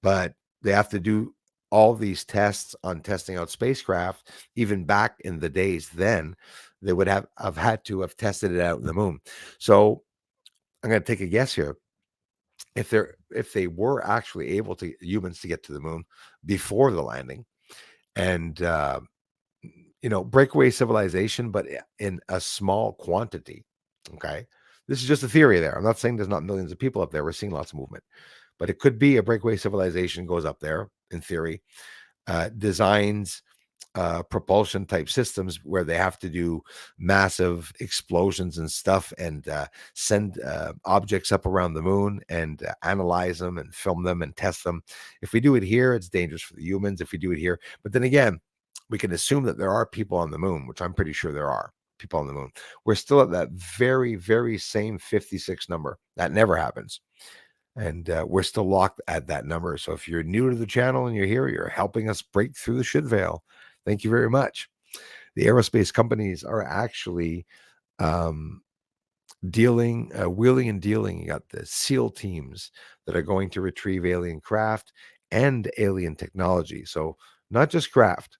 Speaker 1: But they have to do all these tests on testing out spacecraft. Even back in the days then, they would have had to have tested it out in the moon. So I'm going to take a guess here. If they were actually able to humans to get to the moon before the landing, and breakaway civilization, but in a small quantity. Okay, this is just a theory there. I'm not saying there's not millions of people up there. We're seeing lots of movement, but it could be a breakaway civilization goes up there in theory, designs propulsion type systems where they have to do massive explosions and stuff, and send objects up around the moon, and analyze them and film them and test them. If we do it here, it's dangerous for the humans. If we do it here, but then again, we can assume that there are people on the moon, which I'm pretty sure there are people on the moon. We're still at that very, very same 56 number. That never happens. And we're still locked at that number. So if you're new to the channel and you're here, you're helping us break through the shit veil. Thank you very much. The aerospace companies are actually um, wheeling and dealing. You got the SEAL teams that are going to retrieve alien craft and alien technology. So not just craft,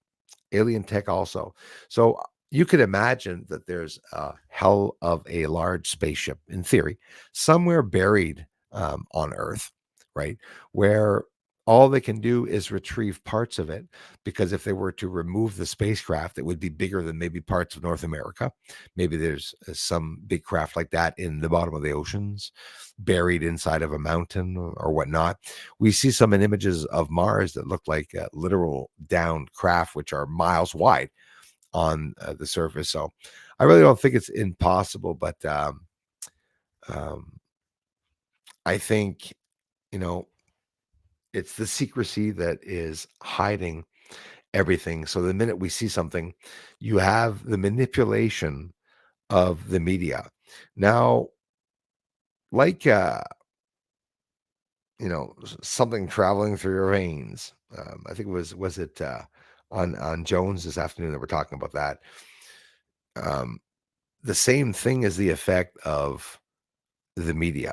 Speaker 1: alien tech also. So you could imagine that there's a hell of a large spaceship, in theory, somewhere buried on Earth, right? Where all they can do is retrieve parts of it, because if they were to remove the spacecraft, it would be bigger than maybe parts of North America. Maybe there's some big craft like that in the bottom of the oceans, buried inside of a mountain or whatnot. We see some in images of Mars that look like literal downed craft, which are miles wide on the surface. So I really don't think it's impossible, but um, I think, you know, it's the secrecy that is hiding everything. So the minute we see something, you have the manipulation of the media. Now, like something traveling through your veins. I think was it on Jones this afternoon that we're talking about that. Um, the same thing is the effect of the media,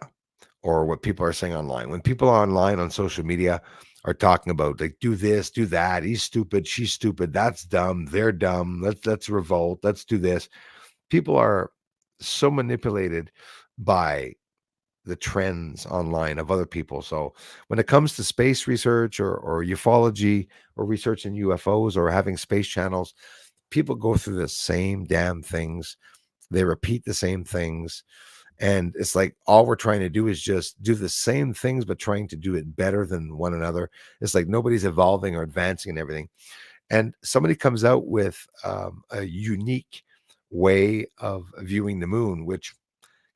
Speaker 1: or what people are saying online. When people online on social media are talking about, like, do this, do that, he's stupid, she's stupid, that's dumb, they're dumb, let's revolt, let's do this. People are so manipulated by the trends online of other people. So when it comes to space research or ufology or research in UFOs or having space channels, people go through the same damn things. They repeat the same things. And it's like all we're trying to do is just do the same things, but trying to do it better than one another. It's like nobody's evolving or advancing and everything. And somebody comes out with a unique way of viewing the moon, which,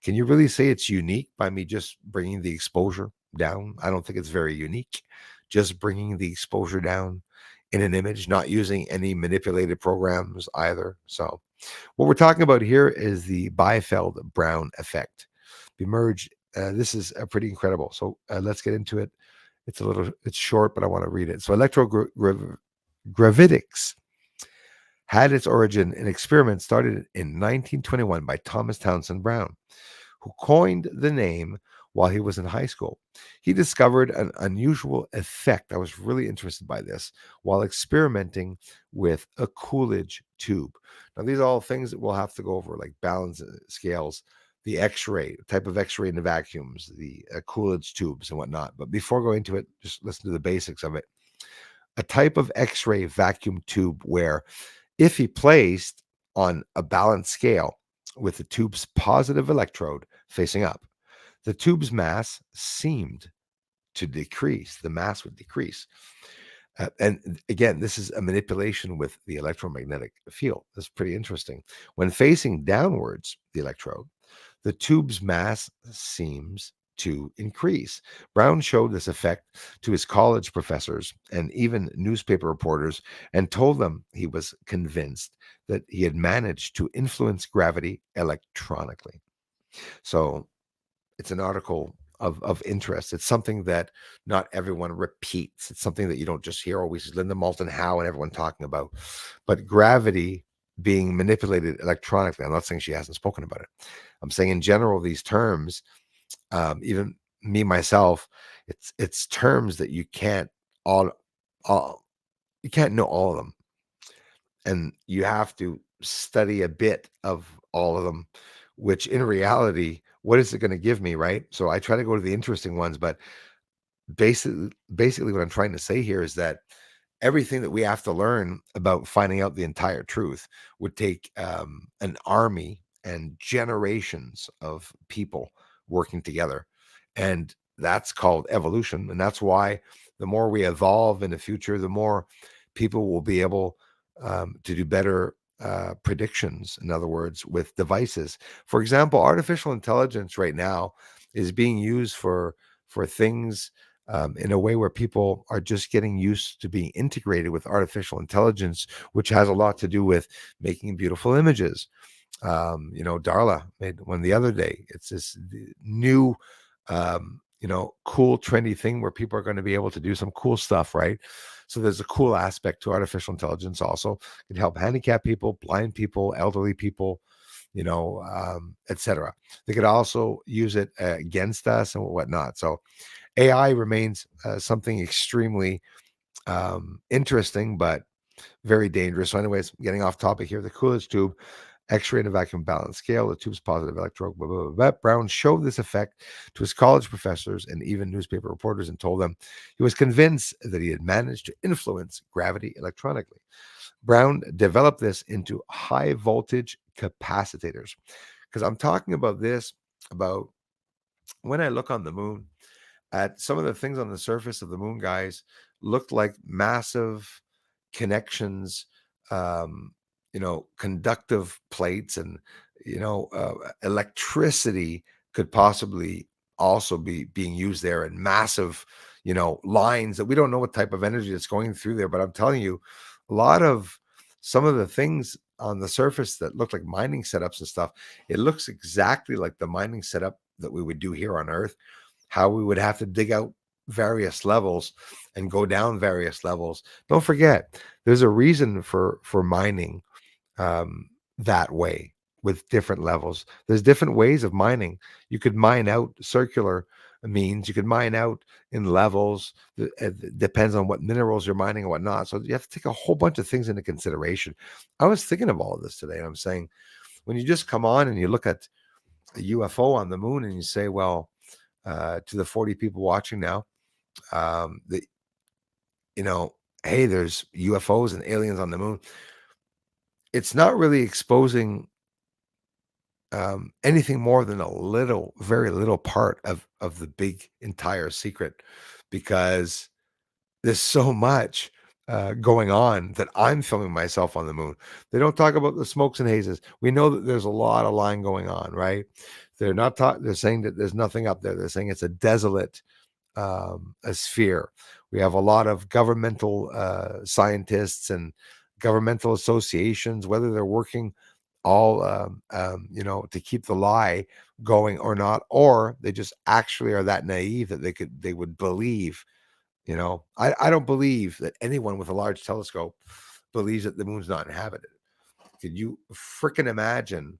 Speaker 1: can you really say it's unique by me just bringing the exposure down? I don't think it's very unique. Just bringing the exposure down in an image, not using any manipulated programs either. So what we're talking about here is the Biefeld-Brown effect. The merge, this is pretty incredible. So let's get into it. It's short, but I want to read it. So gravitics had its origin in experiments started in 1921 by Thomas Townsend Brown, who coined the name while he was in high school. He discovered an unusual effect. I was really interested by this while experimenting with a Coolidge tube. Now, these are all things that we'll have to go over, like balance scales, the X-ray, type of X-ray in the vacuums, the Coolidge tubes and whatnot. But before going to it, just listen to the basics of it. A type of X-ray vacuum tube where, if he placed on a balanced scale with the tube's positive electrode facing up, the tube's mass seemed to decrease. The mass would decrease. And again, this is a manipulation with the electromagnetic field. That's pretty interesting. When facing downwards, the electrode, the tube's mass seems to increase. Brown showed this effect to his college professors and even newspaper reporters, and told them he was convinced that he had managed to influence gravity electronically. So it's an article of interest. It's something that not everyone repeats. It's something that you don't just hear always Linda Moulton Howe and everyone talking about. But gravity being manipulated electronically, I'm not saying she hasn't spoken about it. I'm saying in general, these terms, even me myself, it's terms that you can't all you can't know all of them, and you have to study a bit of all of them, which in reality, what is it going to give me, right? So I try to go to the interesting ones, but basically what I'm trying to say here is that everything that we have to learn about finding out the entire truth would take an army and generations of people working together. And that's called evolution. And that's why the more we evolve in the future, the more people will be able to do better predictions. In other words, with devices. For example, artificial intelligence right now is being used for things in a way where people are just getting used to being integrated with artificial intelligence, which has a lot to do with making beautiful images. Darla made one the other day. It's this new, cool, trendy thing where people are going to be able to do some cool stuff, right? So there's a cool aspect to artificial intelligence also. It can help handicapped people, blind people, elderly people, etc. They could also use it against us and whatnot. So AI remains something extremely interesting, but very dangerous. So anyways, getting off topic here, the Coolidge tube, X-ray and a vacuum balance scale, the tube's positive electrode, blah, blah, blah, blah. Brown showed this effect to his college professors and even newspaper reporters and told them he was convinced that he had managed to influence gravity electronically. Brown developed this into high voltage capacitors. Because I'm talking about this, about when I look on the moon, at some of the things on the surface of the moon, guys, looked like massive connections, um, conductive plates, and electricity could possibly also be being used there, and massive, lines that we don't know what type of energy that's going through there. But I'm telling you, a lot of some of the things on the surface that look like mining setups and stuff, it looks exactly like the mining setup that we would do here on Earth, how we would have to dig out various levels and go down various levels. Don't forget, there's a reason for mining that way, with different levels. There's different ways of mining. You could mine out circular means. You could mine out in levels. It depends on what minerals you're mining and whatnot. So you have to take a whole bunch of things into consideration. I was thinking of all of this today, and I'm saying, when you just come on and you look at a UFO on the moon and you say, well, to the 40 people watching now, that hey, there's UFOs and aliens on the moon. It's not really exposing anything more than a little, very little part of the big entire secret, because there's so much going on that I'm filming myself on the moon. They don't talk about the smokes and hazes. We know that there's a lot of lying going on, right? They're not they're saying that there's nothing up there. They're saying it's a desolate a sphere. We have a lot of governmental scientists and governmental associations, whether they're working all to keep the lie going or not, or they just actually are that naive that they would believe. I don't believe that anyone with a large telescope believes that the moon's not inhabited. Could you freaking imagine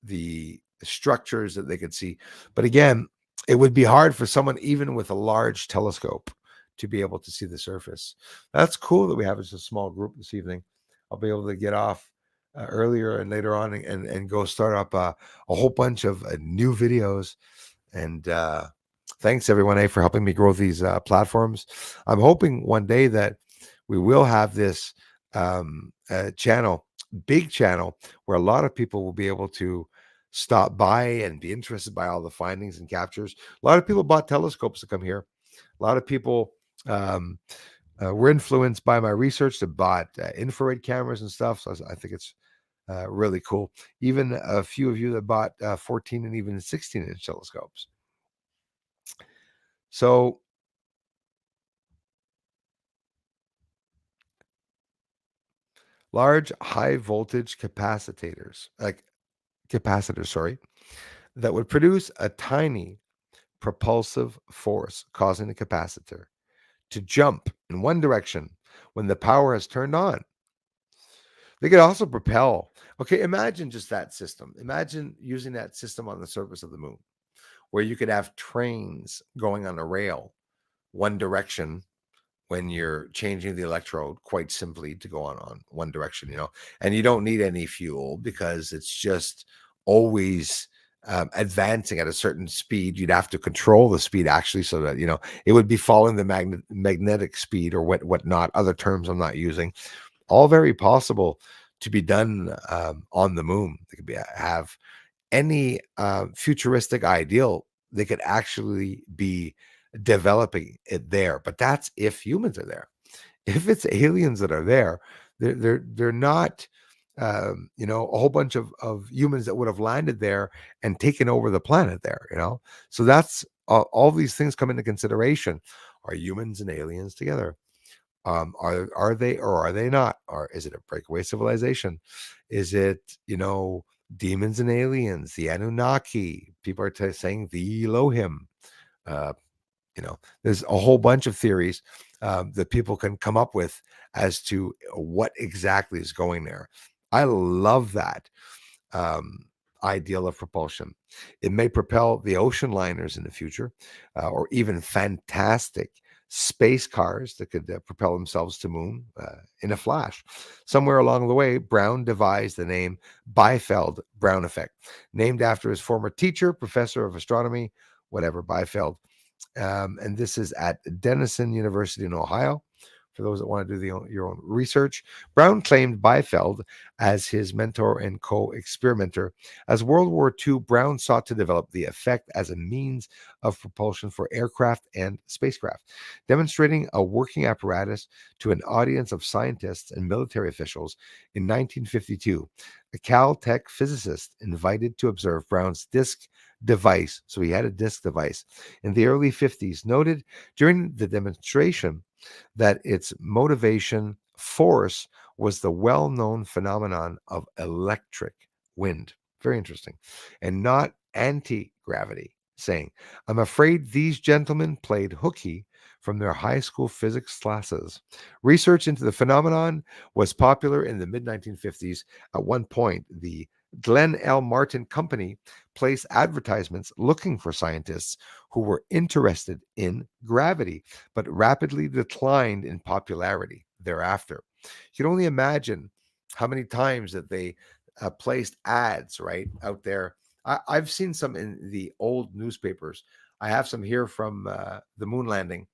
Speaker 1: the structures that they could see? But again, it would be hard for someone even with a large telescope to be able to see the surface. That's cool that we have just a small group this evening. I'll be able to get off earlier and later on, and go start up a whole bunch of new videos. And thanks everyone, for helping me grow these platforms. I'm hoping one day that we will have this channel, big channel, where a lot of people will be able to stop by and be interested by all the findings and captures. A lot of people bought telescopes to come here. A lot of people were influenced by my research to bought infrared cameras and stuff. So I think it's really cool. Even a few of you that bought 14 and even 16-inch telescopes. So large high voltage capacitors, sorry, that would produce a tiny propulsive force, causing the capacitor to jump in one direction when the power is turned on. They could also propel. Okay, imagine just that system. Imagine using that system on the surface of the moon, where you could have trains going on a rail one direction when you're changing the electrode, quite simply, to go on one direction, and you don't need any fuel because it's just always advancing at a certain speed. You'd have to control the speed actually, so that it would be following the magnetic speed or whatnot. Other terms I'm not using. All very possible to be done on the moon. They could have any futuristic ideal. They could actually be developing it there, but that's if humans are there. If it's aliens that are there, they're not a whole bunch of humans that would have landed there and taken over the planet there. So that's all these things come into consideration. Are humans and aliens together? Are they, or are they not? Or is it a breakaway civilization? Is it demons and aliens, the Anunnaki? People are saying the Elohim. uh, there's a whole bunch of theories that people can come up with as to what exactly is going there. I love that ideal of propulsion. It may propel the ocean liners in the future, or even fantastic space cars that could propel themselves to moon in a flash. Somewhere along the way, Brown devised the name Biefeld-Brown effect, named after his former teacher, professor of astronomy, whatever, Biefeld. And this is at Denison University in Ohio. For those that want to do your own research, Brown claimed Biefeld as his mentor and co-experimenter. As World War II, Brown sought to develop the effect as a means of propulsion for aircraft and spacecraft, demonstrating a working apparatus to an audience of scientists and military officials. In 1952, a Caltech physicist invited to observe Brown's disk device, so he had a disk device, in the early 50s, noted during the demonstration that its motivation force was the well-known phenomenon of electric wind. Very interesting. And not anti-gravity, saying, I'm afraid these gentlemen played hooky from their high school physics classes. Research into the phenomenon was popular in the mid-1950s. At one point, the Glenn L. Martin Company placed advertisements looking for scientists who were interested in gravity, but rapidly declined in popularity thereafter. You can only imagine how many times that they placed ads right out there. I've seen some in the old newspapers. I have some here from the moon landing,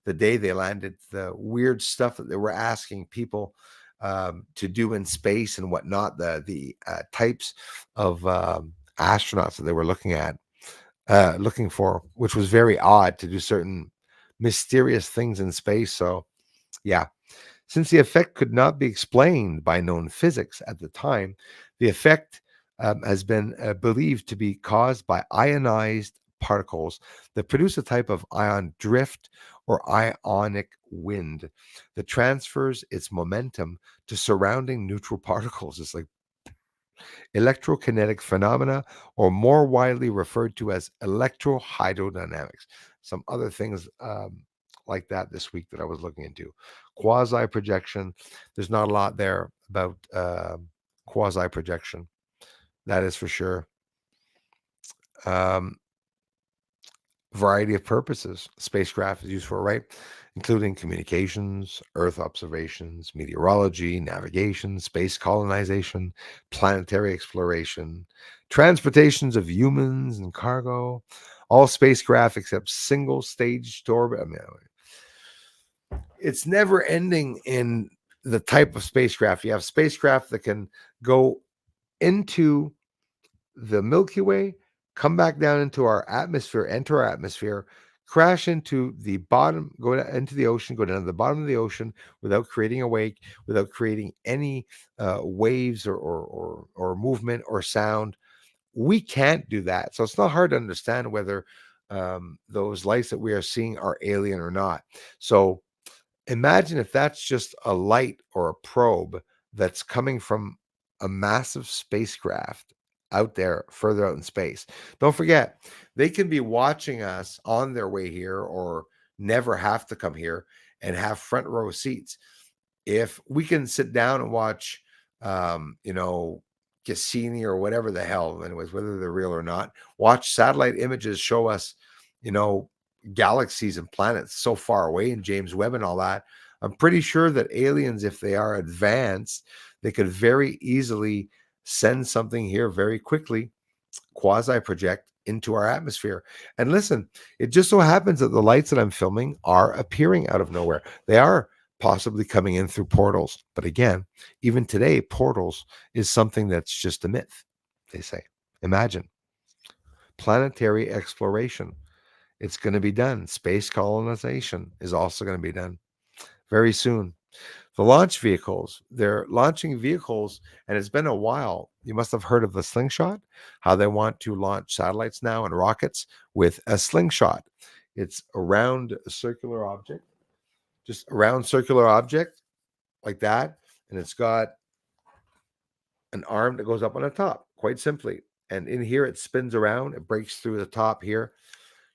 Speaker 1: the day they landed, the weird stuff that they were asking people to do in space and whatnot, the types of astronauts that they were looking for, which was very odd to do certain mysterious things in space. So, yeah, since the effect could not be explained by known physics at the time, the effect has been believed to be caused by ionized particles that produce a type of ion drift or ionic wind that transfers its momentum to surrounding neutral particles. It's like electrokinetic phenomena, or more widely referred to as electrohydrodynamics. Some other things like that this week that I was looking into. Quasi projection. There's not a lot there about quasi projection. That is for sure. Um, variety of purposes spacecraft is used for, right? Including communications, Earth observations, meteorology, navigation, space colonization, planetary exploration, transportations of humans and cargo, all spacecraft except single stage orbit. I mean, it's never ending in the type of spacecraft. You have spacecraft that can go into the Milky Way, come back down into our atmosphere, enter our atmosphere, crash into the bottom, go into the ocean, go down to the bottom of the ocean without creating a wake, without creating any waves or movement or sound. We can't do that. So it's not hard to understand whether those lights that we are seeing are alien or not. So imagine if that's just a light or a probe that's coming from a massive spacecraft out there further out in space. Don't forget, they can be watching us on their way here or never have to come here and have front row seats. If we can sit down and watch, Cassini or whatever the hell, anyways, whether they're real or not, watch satellite images show us, galaxies and planets so far away in James Webb and all that. I'm pretty sure that aliens, if they are advanced, they could very easily send something here very quickly, quasi project into our atmosphere. And listen, it just so happens that the lights that I'm filming are appearing out of nowhere. They are possibly coming in through portals. But again, even today, portals is something that's just a myth, they say. Imagine planetary exploration. It's going to be done. Space colonization is also going to be done very soon. The launch vehicles, they're launching vehicles, and it's been a while. You must have heard of the slingshot, how they want to launch satellites now and rockets with a slingshot. It's a round circular object, just a round circular object like that. And it's got an arm that goes up on the top, quite simply. And in here, it spins around, it breaks through the top here,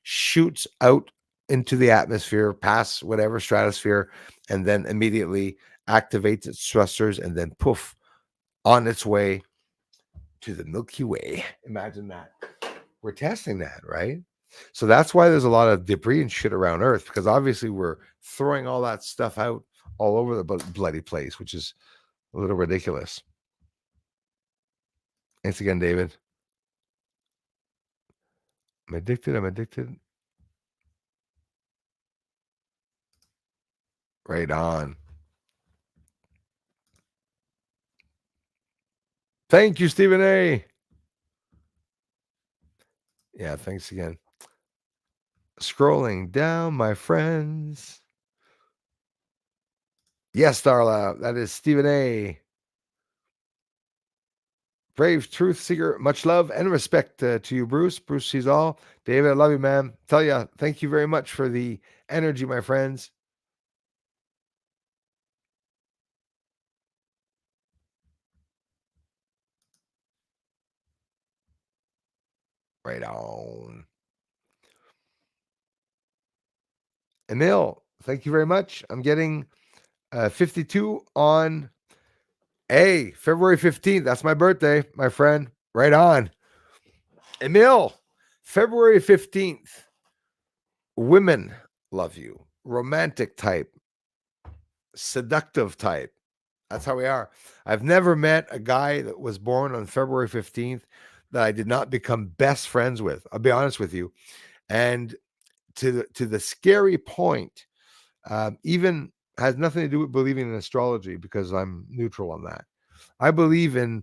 Speaker 1: shoots out into the atmosphere, past whatever stratosphere, and then immediately activates its thrusters and then poof, on its way to the Milky Way. Imagine that. We're testing that, right? So that's why there's a lot of debris and shit around Earth, because obviously we're throwing all that stuff out all over the bloody place, which is a little ridiculous. Thanks again, David. I'm addicted. I'm addicted. Right on. Thank you, Stephen A. Yeah, thanks again. Scrolling down, my friends. Yes, Darla, that is Stephen A. Brave truth seeker. Much love and respect to you, Bruce. Bruce sees all. David, I love you, man. Tell you, thank you very much for the energy, my friends. Right on. Emil, thank you very much. I'm getting 52 on February 15th. That's my birthday, my friend. Right on. Emil, February 15th. Women love you. Romantic type, seductive type. That's how we are. I've never met a guy that was born on February 15th that I did not become best friends with. I'll be honest with you. And to the scary point, even has nothing to do with believing in astrology, because I'm neutral on that. I believe I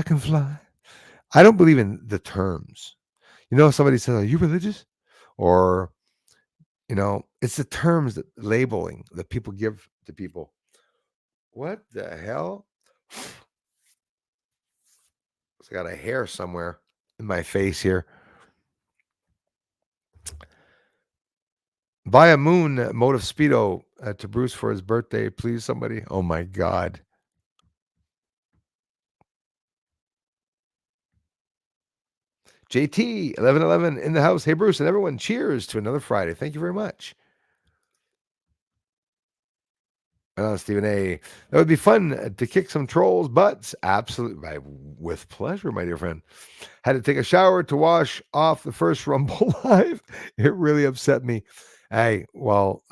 Speaker 1: can fly. I don't believe in the terms. Somebody says, "Are you religious?" Or, it's the terms, that labeling that people give to people. What the hell? I got a hair somewhere in my face here. Buy a moon motive speedo to Bruce for his birthday, please, somebody. Oh my God. JT 1111 in the house. Hey Bruce and everyone, cheers to another Friday. Thank you very much. Stephen A. That would be fun to kick some trolls' butts. Absolutely. With pleasure, my dear friend. Had to take a shower to wash off the first Rumble Live. It really upset me. Hey, well,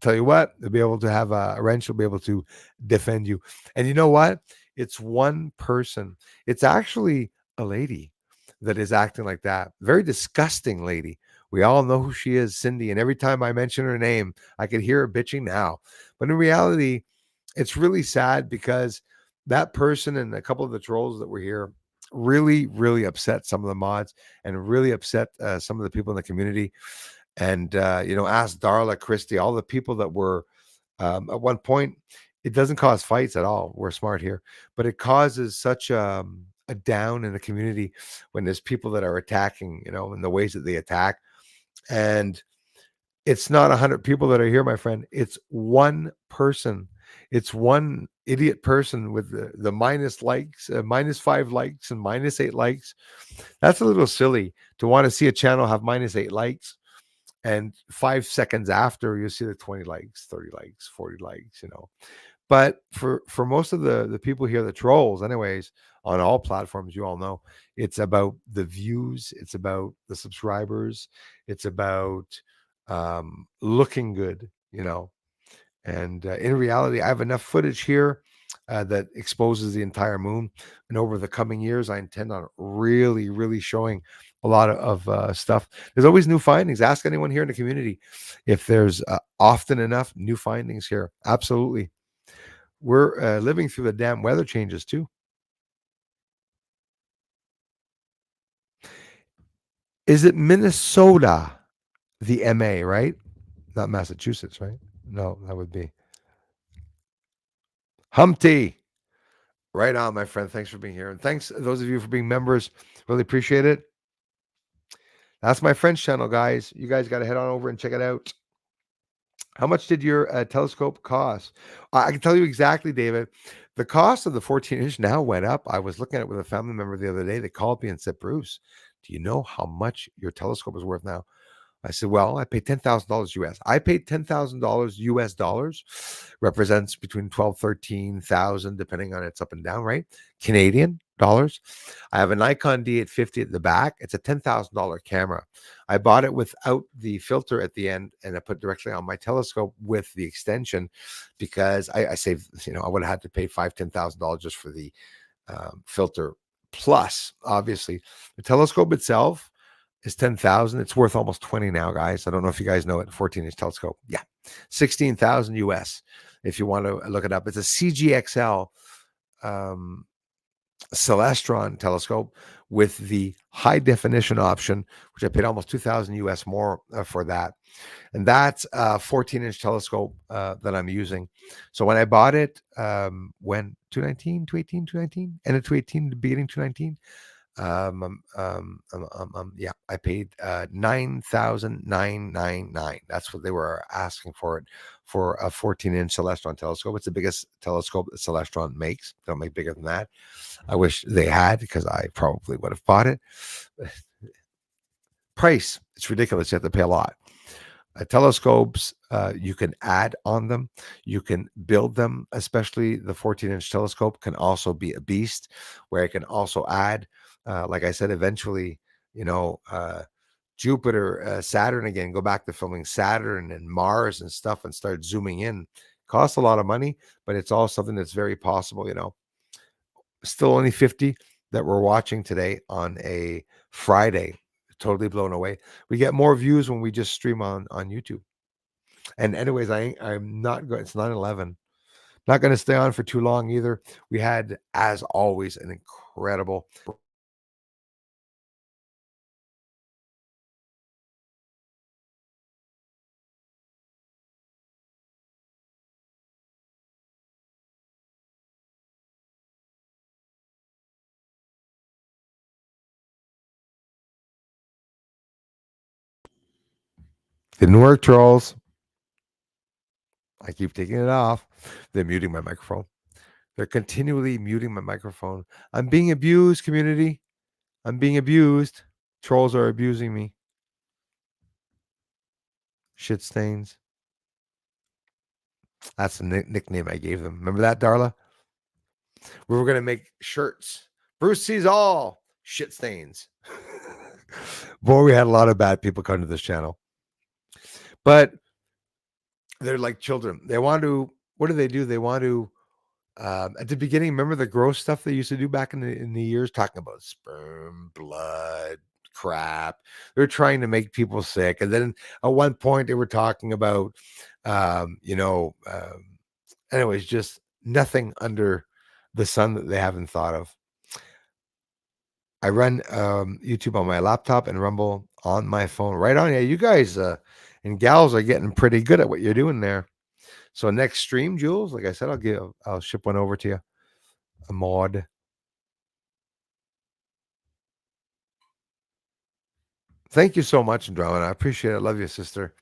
Speaker 1: tell you what, they'll be able to have a wrench, will be able to defend you. And you know what? It's one person. It's actually a lady that is acting like that. Very disgusting lady. We all know who she is, Cindy. And every time I mention her name, I could hear her bitching now. But in reality, it's really sad, because that person and a couple of the trolls that were here really, really upset some of the mods, and really upset some of the people in the community. And, ask Darla, Christie, all the people that were at one point. It doesn't cause fights at all. We're smart here, but it causes such a down in the community when there's people that are attacking, in the ways that they attack. And it's not 100 people that are here, my friend. It's one person. It's one idiot person with the minus likes, -5 likes and -8 likes. That's a little silly to want to see a channel have -8 likes, and 5 seconds after you see the 20 likes, 30 likes, 40 likes. But for most of the people here, the trolls, anyways, on all platforms, you all know, it's about the views, it's about the subscribers, it's about looking good, And in reality, I have enough footage here that exposes the entire moon. And over the coming years, I intend on really, really showing a lot of stuff. There's always new findings. Ask anyone here in the community if there's often enough new findings here. Absolutely. We're living through the damn weather changes too. Is it Minnesota, the MA, right? Not Massachusetts, right? No, that would be Humpty. Right on, my friend. Thanks for being here. And thanks, those of you, for being members. Really appreciate it. That's my French channel, guys. You guys got to head on over and check it out. How much did your telescope cost? I can tell you exactly, David. The cost of the 14-inch now went up. I was looking at it with a family member the other day. They called me and said, Bruce, do you know how much your telescope is worth now? I said, well, I paid $10,000 US. I paid $10,000 US dollars, represents between 12, 13,000, depending on it's up and down, right? Canadian dollars. I have a Nikon D850 at the back. It's a $10,000 camera. I bought it without the filter at the end, and I put directly on my telescope with the extension because I saved, I would have had to pay $10,000 just for the filter. Plus, obviously, the telescope itself is 10,000. It's worth almost 20 now, guys. I don't know if you guys know it. 14-inch telescope. Yeah. 16,000 US if you want to look it up. It's a CGXL Celestron telescope with the high definition option, which I paid almost 2,000 US more for that. And that's a 14-inch telescope that I'm using. So when I bought it, when 219, 218, 219, end of 218, the beginning 219, yeah, I paid $9,999. That's what they were asking for it for a 14-inch Celestron telescope. It's the biggest telescope that Celestron makes. They don't make bigger than that. I wish they had, because I probably would have bought it. Price, it's ridiculous. You have to pay a lot. Telescopes, you can add on them, you can build them, especially the 14-inch telescope can also be a beast where it can also add, like I said, eventually, Jupiter, Saturn again, go back to filming Saturn and Mars and stuff and start zooming in. Costs a lot of money, but it's all something that's very possible. Still only 50 that we're watching today on a Friday. Totally blown away. We get more views when we just stream on YouTube. And anyways, I'm not going. It's 9/11. Not going to stay on for too long either. We had, as always, an incredible. Didn't work, trolls. I keep taking it off. They're muting my microphone. They're continually muting my microphone. I'm being abused, community. I'm being abused. Trolls are abusing me. Shit stains. That's the nickname I gave them. Remember that, Darla? We were going to make shirts. Bruce sees all shit stains. Boy, we had a lot of bad people come to this channel. But they're like children. They want to, what do? They want to, at the beginning, remember the gross stuff they used to do back in the years, talking about sperm, blood, crap. They're trying to make people sick. And then at one point they were talking about, anyways, just nothing under the sun that they haven't thought of. I run YouTube on my laptop and Rumble on my phone. Right on. Yeah, you guys and gals are getting pretty good at what you're doing there. So next stream, Jules, like I said, I'll ship one over to you. A mod. Thank you so much, Andromeda. I appreciate it. Love you, sister.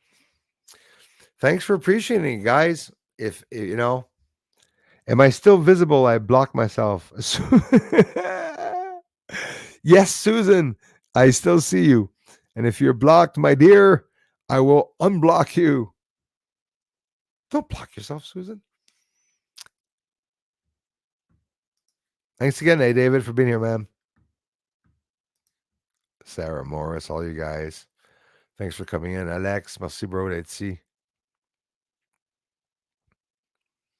Speaker 1: Thanks for appreciating it, guys. If am I still visible? I blocked myself. Yes, Susan, I still see you. And if you're blocked, my dear, I will unblock you. Don't block yourself, Susan. Thanks again, David, for being here, man. Sarah Morris, all you guys. Thanks for coming in. Alex, merci, bro. Let's see.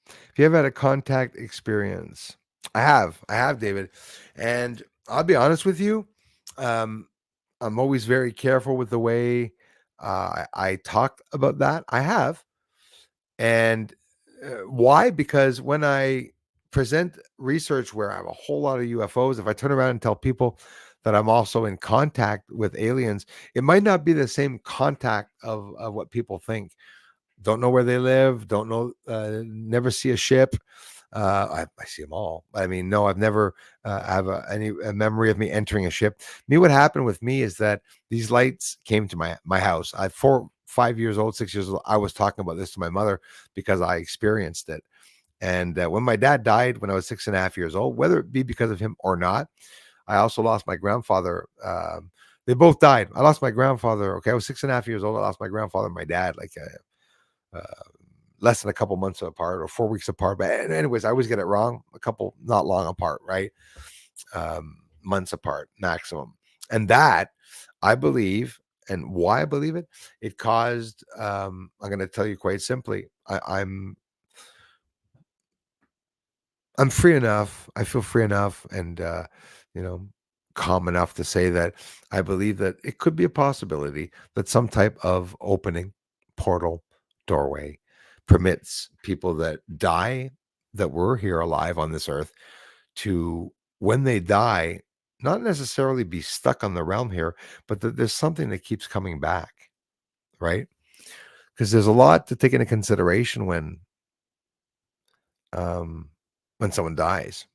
Speaker 1: If you ever had a contact experience, I have, David. And I'll be honest with you. I'm always very careful with the way I talk about that. I have. And why? Because when I present research where I have a whole lot of UFOs, if I turn around and tell people that I'm also in contact with aliens, it might not be the same contact of what people think. Don't know where they live, don't know, never see a ship. I see them all. I mean, no, I've never have any memory of me entering a ship. What happened with me is that these lights came to my house. I 5 years old, 6 years old. I was talking about this to my mother because I experienced it. And when my dad died when I was 6.5 years old, whether it be because of him or not, I also lost my grandfather They both died. I lost my grandfather. Okay, I was 6.5 years old. I lost my grandfather and my dad like less than a couple months apart or 4 weeks apart. But anyways, I always get it wrong. A couple, not long apart, right? Months apart maximum. And that I believe, and why I believe it, it caused. I'm going to tell you quite simply. I'm free enough. I feel free enough, and you know, calm enough to say that I believe that it could be a possibility that some type of opening, portal, doorway permits people that die, that were here alive on this earth, to, when they die, not necessarily be stuck on the realm here, but that there's something that keeps coming back, right? Because there's a lot to take into consideration um, when someone dies.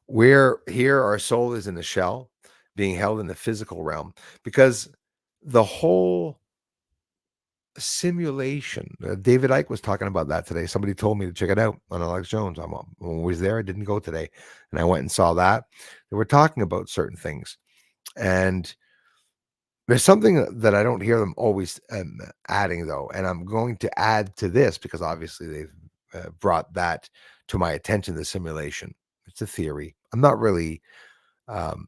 Speaker 1: We're here, our soul is in the shell, being held in the physical realm, because the whole simulation, David Icke was talking about that today. Somebody told me to check it out on Alex Jones. I was there. I didn't go today. And I went and saw that. They were talking about certain things. And there's something that I don't hear them always adding, though. And I'm going to add to this because obviously they've brought that to my attention, the simulation. It's a theory. I'm not really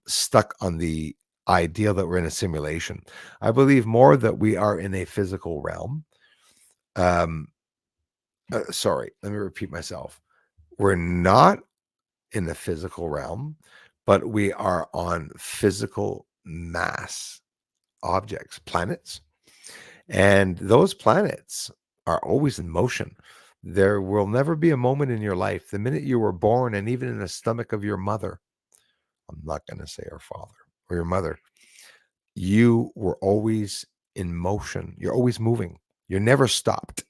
Speaker 1: stuck on the idea that we're in a simulation. I believe more that we are in a physical realm. Sorry, let me repeat myself. We're not in the physical realm, but we are on physical mass objects, planets. And those planets are always in motion. There will never be a moment in your life, the minute you were born and even in the stomach of your mother, I'm not going to say her father or your mother, you were always in motion. You're always moving. You're never stopped.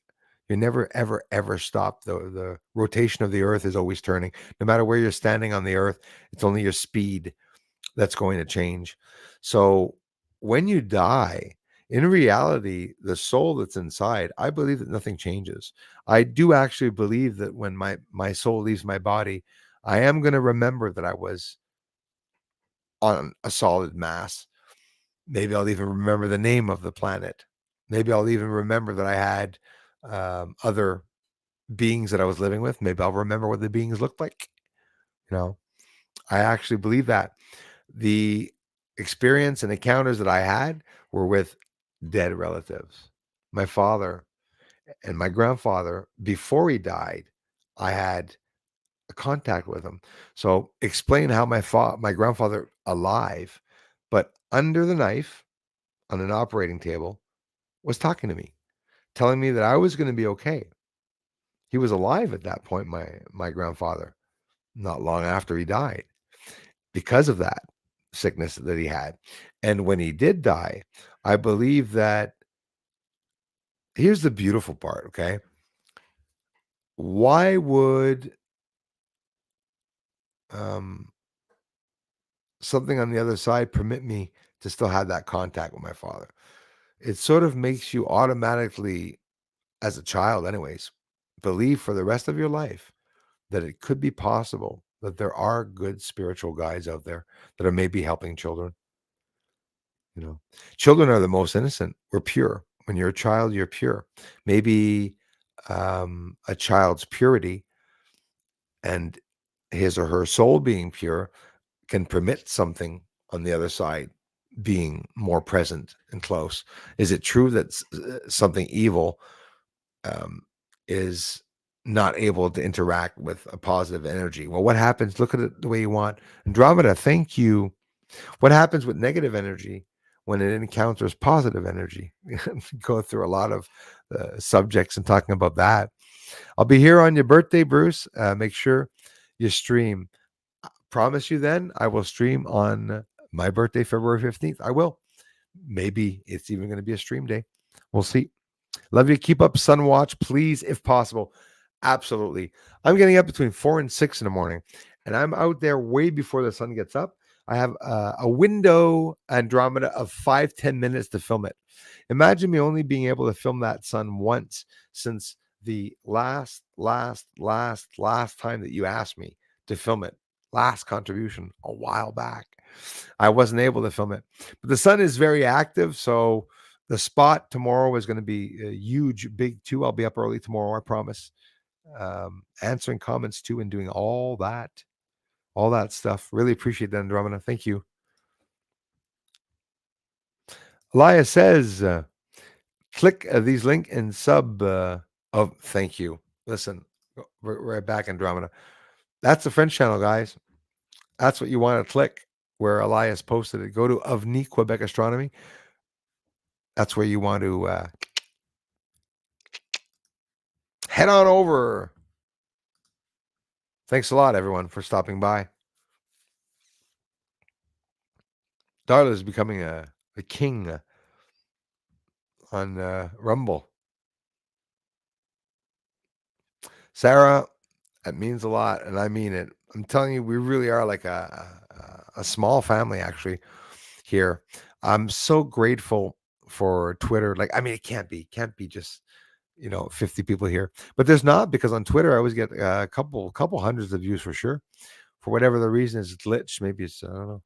Speaker 1: You never, ever, ever stop. The rotation of the earth is always turning. No matter where you're standing on the earth, it's only your speed that's going to change. So when you die, in reality, the soul that's inside, I believe that nothing changes. I do actually believe that when my soul leaves my body, I am going to remember that I was on a solid mass. Maybe I'll even remember the name of the planet. Maybe I'll even remember that I had other beings that I was living with. Maybe I'll remember what the beings looked like. You know, I actually believe that. The experience and encounters that I had were with dead relatives. My father and my grandfather, before he died, I had a contact with him. So explain how my grandfather alive, but under the knife on an operating table, was talking to me, telling me that I was going to be okay. He was alive at that point, my grandfather, not long after he died, because of that sickness that he had. And when he did die, I believe that, here's the beautiful part, okay? Why would um, something on the other side permit me to still have that contact with my father? It sort of makes you automatically, as a child, anyways, believe for the rest of your life that it could be possible that there are good spiritual guides out there that are maybe helping children. You know, children are the most innocent. We're pure. When you're a child, you're pure. Maybe a child's purity and his or her soul being pure can permit something on the other side being more present and close. Is it true that something evil um, is not able to interact with a positive energy? Well, what happens? Look at it the way you want. Andromeda, thank you. What happens with negative energy when it encounters positive energy? Go through a lot of subjects and talking about that. I'll be here on your birthday, Bruce. Make sure you stream. Promise you then I will stream on my birthday, February 15th. I will. Maybe it's even going to be a stream day. We'll see. Love you. Keep up sun watch, please, if possible. Absolutely. I'm getting up between 4 and 6 in the morning, and I'm out there way before the sun gets up. I have a window, Andromeda, of 5-10 minutes to film it. Imagine me only being able to film that sun once since the last time that you asked me to film it last contribution a while back. I wasn't able to film it, but the sun is very active. So the spot tomorrow is going to be a huge, big too. I'll be up early tomorrow, I promise. Answering comments too and doing all that stuff. Really appreciate that, Andromeda. Thank you. Elias says, click these link and sub. Oh, thank you. Listen, we're right back, Andromeda. That's the French channel, guys. That's what you want to click where Elias posted it. Go to Avni Quebec Astronomy. That's where you want to head on over. Thanks a lot, everyone, for stopping by. Darla is becoming a king on Rumble. Sarah, it means a lot, and I mean it. I'm telling you, we really are like a small family, actually, here. I'm so grateful for Twitter. Like, I mean, it can't be just 50 people here, but there's not, because on Twitter I always get a couple hundreds of views for sure. For whatever the reason is glitched. Maybe it's, I don't know.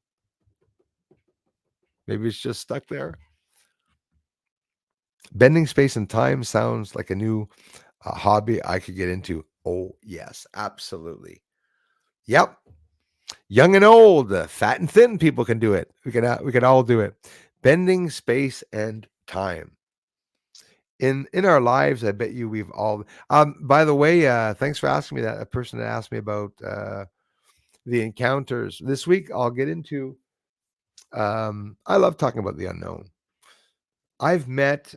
Speaker 1: Maybe it's just stuck there. Bending space and time sounds like a new hobby I could get into. Oh yes, absolutely. Yep. Young and old, fat and thin people can do it. We can all do it. Bending space and time. In our lives, I bet you we've all by the way, thanks for asking me that. A person that asked me about the encounters this week, I'll get into I love talking about the unknown. I've met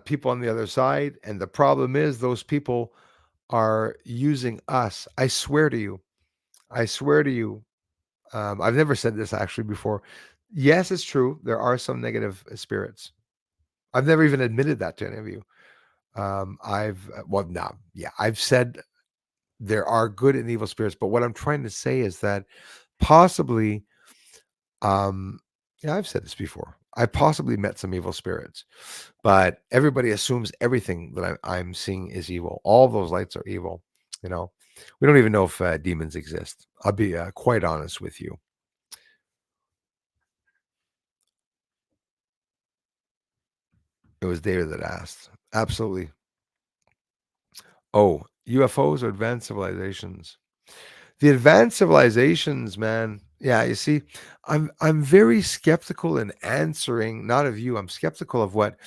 Speaker 1: people on the other side, and the problem is those people are using us. I swear to you. I swear to you. I've never said this actually before. Yes, it's true. There are some negative spirits. I've never even admitted that to any of you. I've said there are good and evil spirits, but what I'm trying to say is that possibly, I've said this before. I possibly met some evil spirits, but everybody assumes everything that I'm seeing is evil. All those lights are evil. You know, we don't even know if demons exist. I'll be quite honest with you. It was David that asked. Absolutely. Oh, UFOs or advanced civilizations? The advanced civilizations, man. Yeah, you see, I'm very skeptical in answering. Not of you. I'm skeptical of what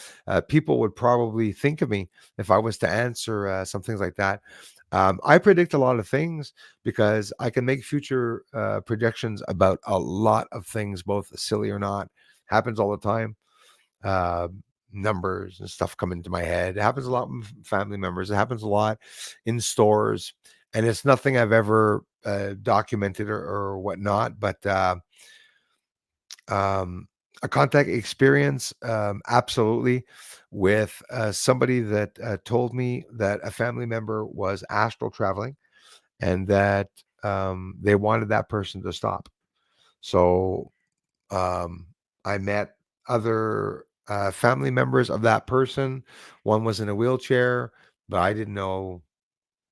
Speaker 1: people would probably think of me if I was to answer some things like that. I predict a lot of things because I can make future projections about a lot of things, both silly or not. Happens all the time. uh, Numbers and stuff come into my head. It happens a lot with family members. It happens a lot in stores, and it's nothing I've ever documented or whatnot. But um, a contact experience, absolutely, with somebody that told me that a family member was astral traveling, and that they wanted that person to stop. So um, I met other family members of that person. One was in a wheelchair, but I didn't know.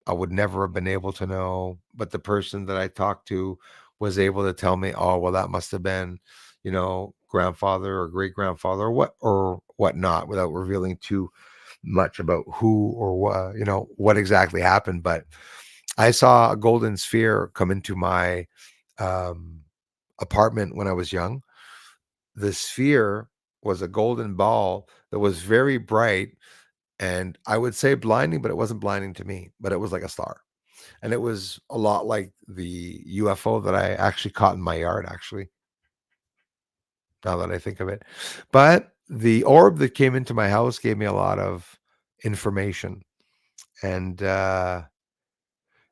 Speaker 1: I would never have been able to know. But the person that I talked to was able to tell me, "Oh, well, that must have been, grandfather or great grandfather or whatnot," without revealing too much about who or what, what exactly happened. But I saw a golden sphere come into my um, apartment when I was young. The sphere was a golden ball that was very bright, and I would say blinding, but it wasn't blinding to me, but it was like a star. And it was a lot like the UFO that I actually caught in my yard, actually, now that I think of it. But the orb that came into my house gave me a lot of information. And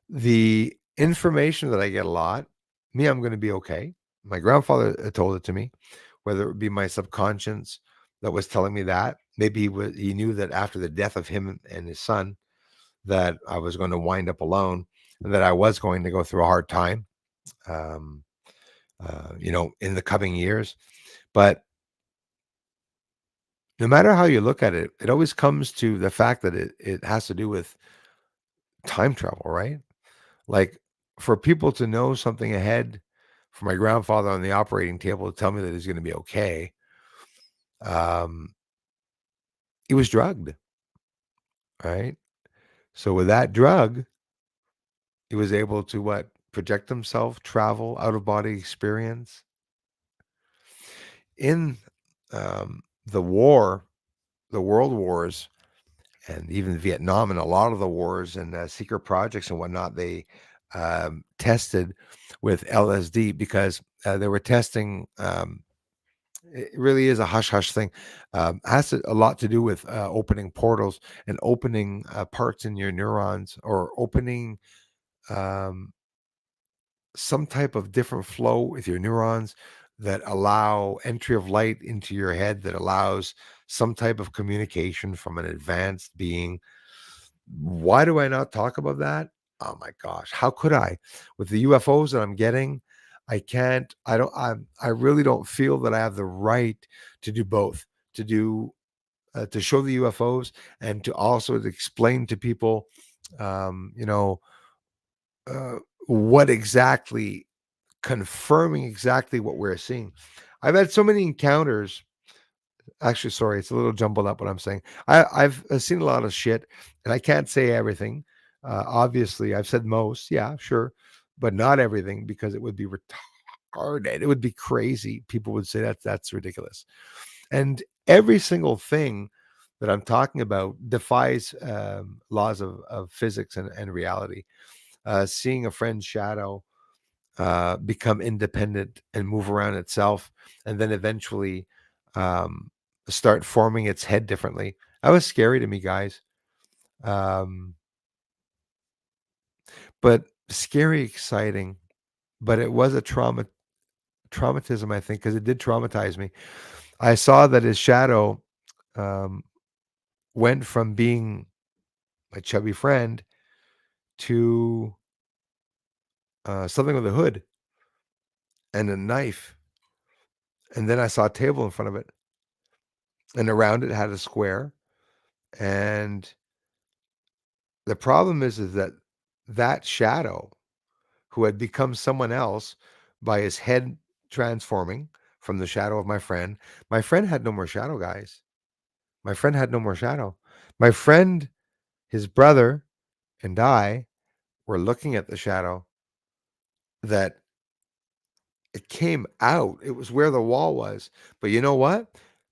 Speaker 1: the information that I get a lot, me, I'm going to be okay. My grandfather told it to me, whether it be my subconscious that was telling me that. Maybe he knew that after the death of him and his son, that I was going to wind up alone and that I was going to go through a hard time, um, in the coming years. But no matter how you look at it, it always comes to the fact that it has to do with time travel, right? Like for people to know something ahead, for my grandfather on the operating table to tell me that he's going to be okay, um, he was drugged, right? So with that drug, he was able to what? Project himself, travel, out of body experience. In the war, the world wars, and even Vietnam and a lot of the wars and secret projects and whatnot, they tested with LSD because they were testing. It really is a hush hush thing. A lot to do with opening portals and opening parts in your neurons, or opening um, some type of different flow with your neurons that allow entry of light into your head, that allows some type of communication from an advanced being. Why do I not talk about that? Oh my gosh, how could I? With the UFOs that I'm getting, I can't. I really don't feel that I have the right to do both. To do to show the UFOs and to also explain to people, um, you know, uh, what exactly, confirming exactly what we're seeing. I've had so many encounters. Actually, sorry, it's a little jumbled up what I'm saying. I've seen a lot of shit, and I can't say everything. Obviously, I've said most, yeah, sure, but not everything, because it would be retarded. It would be crazy. People would say that's ridiculous. And every single thing that I'm talking about defies laws of physics and reality. Seeing a friend's shadow become independent and move around itself, and then eventually um, start forming its head differently. That was scary to me, guys. Um, but scary, exciting. But it was a traumatism, I think, because it did traumatize me. I saw that his shadow um, went from being my chubby friend to something with a hood and a knife. And then I saw a table in front of it, and around it had a square. And the problem is that that shadow, who had become someone else by his head transforming from the shadow of my friend had no more shadow, guys. My friend had no more shadow. My friend, his brother, and I were looking at the shadow that it came out. It was where the wall was. But you know what?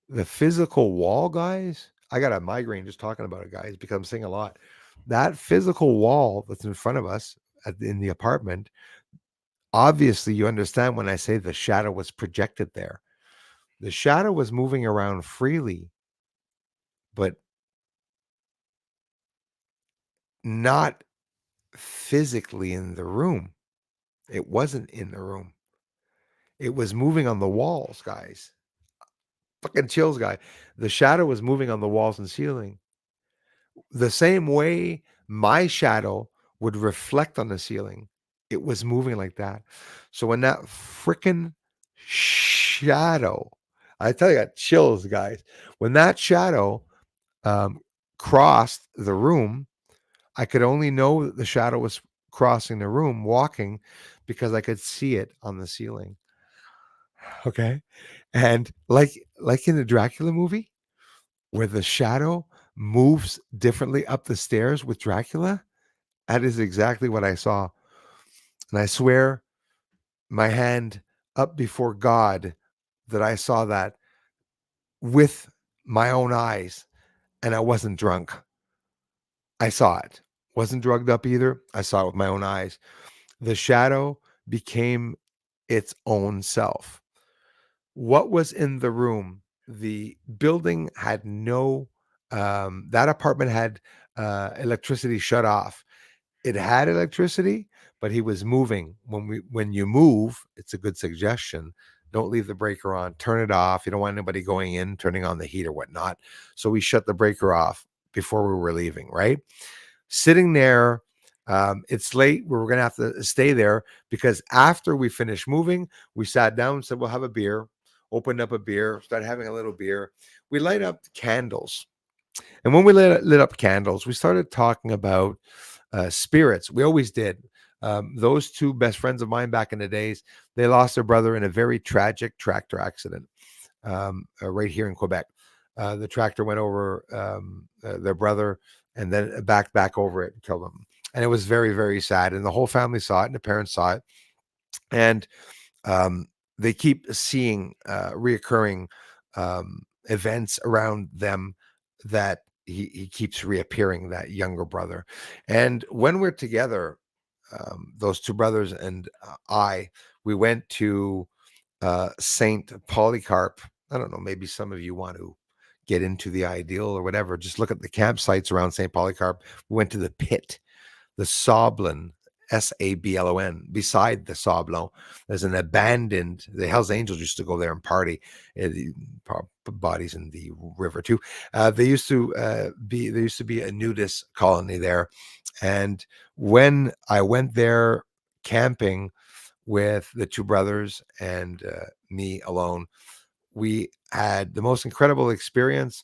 Speaker 1: The physical wall, guys, I got a migraine just talking about it, guys, because I'm saying a lot. That physical wall that's in front of us in the apartment, obviously, you understand when I say the shadow was projected there. The shadow was moving around freely, but not physically in the room. It wasn't in the room. It was moving on the walls, guys. Fucking chills, guy. The shadow was moving on the walls and ceiling the same way my shadow would reflect on the ceiling. It was moving like that. So when that freaking shadow, I tell you, I got chills, guys. When that shadow um, crossed the room, I could only know that the shadow was crossing the room, walking, because I could see it on the ceiling. Okay, and like in the Dracula movie, where the shadow moves differently up the stairs with Dracula, that is exactly what I saw. And I swear my hand up before God that I saw that with my own eyes, and I wasn't drunk. I saw it. Wasn't drugged up either. I saw it with my own eyes. The shadow became its own self. What was in the room? The building had no, that apartment had electricity shut off. It had electricity, but he was moving. When you move, it's a good suggestion. Don't leave the breaker on. Turn it off. You don't want anybody going in, turning on the heat or whatnot. So we shut the breaker off before we were leaving, right? Sitting there, it's late. We were going to have to stay there because after we finished moving, we sat down and said, we'll have a beer. Opened up a beer, started having a little beer. We light up candles. And when we lit up candles, we started talking about spirits. We always did. Those two best friends of mine back in the days, they lost their brother in a very tragic tractor accident right here in Quebec. The tractor went over their brother and then backed back over it and killed him. And it was very, very sad. And the whole family saw it and the parents saw it. And they keep seeing reoccurring events around them that he keeps reappearing, that younger brother. And when we're together, those two brothers and we went to Saint Polycarp. I don't know, maybe some of you want to get into the ideal or whatever. Just look at the campsites around St. Polycarp. We went to the pit, the Sablon, Sablon, beside the Sablon. There's an abandoned, the Hells Angels used to go there and party. Bodies in the river too. There used to be a nudist colony there. And when I went there camping with the two brothers and me alone, we had the most incredible experience,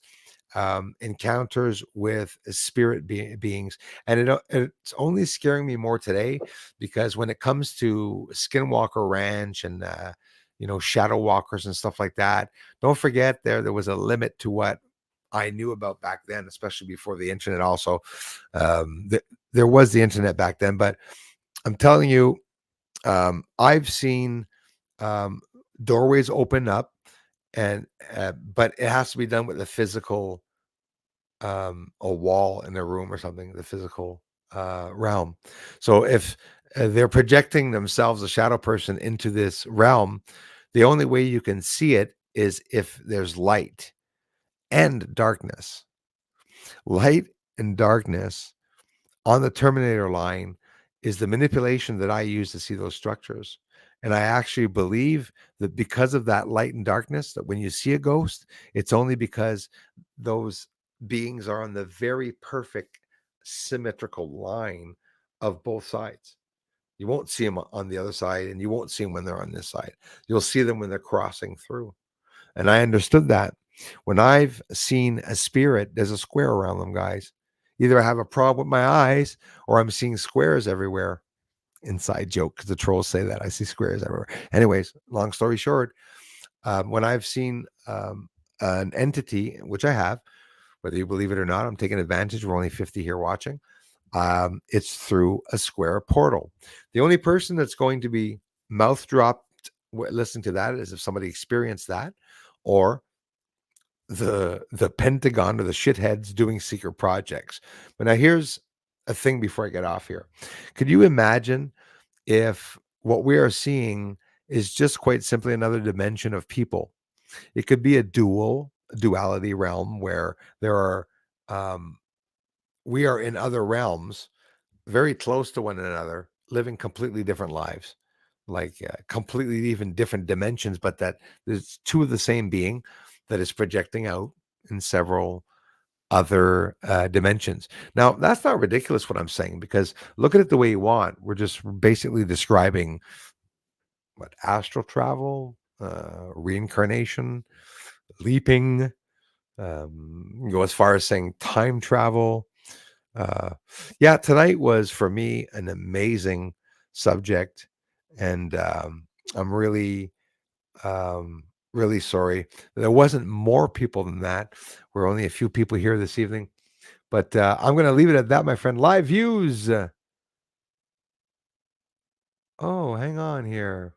Speaker 1: encounters with spirit beings. And it's only scaring me more today because when it comes to Skinwalker Ranch and shadow walkers and stuff like that, don't forget there was a limit to what I knew about back then, especially before the internet. Also, there was the internet back then, but I'm telling you, I've seen doorways open up, and but it has to be done with a physical, a wall in a room or something, the physical realm. So if they're projecting themselves, a shadow person, into this realm, the only way you can see it is if there's light and darkness. Light and darkness on the Terminator line is the manipulation that I use to see those structures. And I actually believe that because of that light and darkness, that when you see a ghost, it's only because those beings are on the very perfect symmetrical line of both sides. You won't see them on the other side, and you won't see them when they're on this side. You'll see them when they're crossing through. And I understood that. When I've seen a spirit, there's a square around them, guys. Either I have a problem with my eyes or I'm seeing squares everywhere. Inside joke, because the trolls say that. I see squares everywhere. Anyways, long story short, when I've seen an entity, which I have, whether you believe it or not, I'm taking advantage. We're only 50 here watching. It's through a square portal. The only person that's going to be mouth dropped listening to that is if somebody experienced that, or the Pentagon or the shitheads doing secret projects. But now here's a thing before I get off here. Could you imagine if what we are seeing is just quite simply another dimension of people? It could be a duality realm where there are we are in other realms very close to one another, living completely different lives, like completely even different dimensions, but that there's two of the same being that is projecting out in several other dimensions. Now, that's not ridiculous what I'm saying, because look at it the way you want. We're just basically describing what astral travel, reincarnation, leaping, go as far as saying time travel. Yeah, tonight was for me an amazing subject, and I'm really sorry there wasn't more people than that. We're only a few people here this evening, but I'm going to leave it at that, my friend. Live views. Oh, hang on here.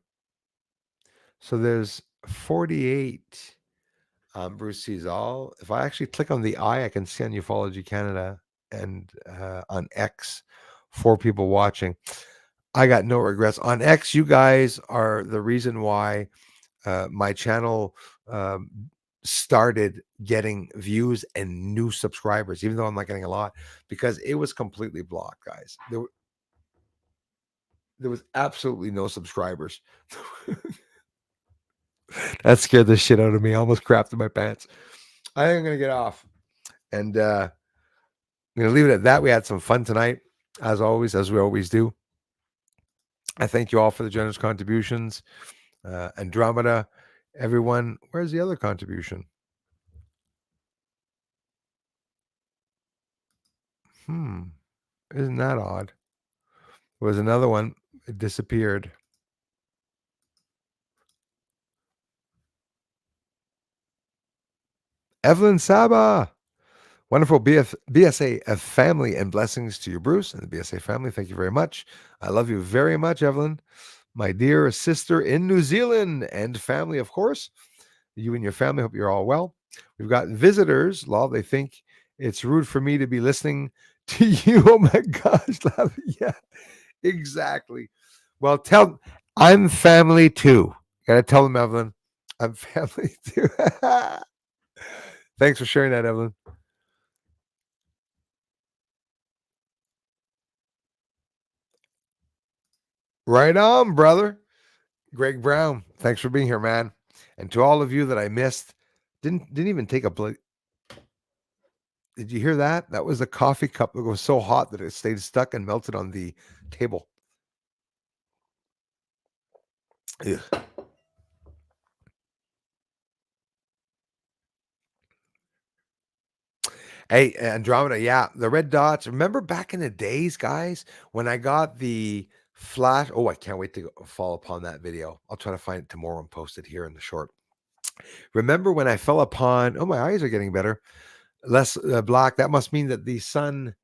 Speaker 1: So there's 48. Bruce sees all. If I actually click on the eye, I can see on Ufology Canada and on X, 4 people watching. I got no regrets. On X, you guys are the reason why my channel started getting views and new subscribers, even though I'm not getting a lot, because it was completely blocked, guys. There was absolutely no subscribers. That scared the shit out of me. I almost crapped in my pants. I think I'm going to get off. And I'm going to leave it at that. We had some fun tonight, as always, as we always do. I thank you all for the generous contributions. Andromeda, everyone. Where's the other contribution? Isn't that odd? was another one. It disappeared. Evelyn Saba. Wonderful BSA of family and blessings to you, Bruce, and the BSA family. Thank you very much. I love you very much, Evelyn, my dear sister in New Zealand and family, of course. You and your family, hope you're all well. We've got visitors. Law, they think it's rude for me to be listening to you. Oh my gosh. Yeah, exactly. Well, I'm family too. Gotta tell them, Evelyn. I'm family too. Thanks for sharing that, Evelyn. Right on, brother. Greg Brown, thanks for being here, man. And to all of you that I missed, didn't even take a blink. Did you hear that? That was a coffee cup that was so hot that it stayed stuck and melted on the table. Ugh. Hey, Andromeda, yeah, the red dots. Remember back in the days, guys, when I got the flash? Oh, I can't wait to fall upon that video. I'll try to find it tomorrow and post it here in the short. Remember when I fell upon? Oh, my eyes are getting better. Less black. That must mean that the sun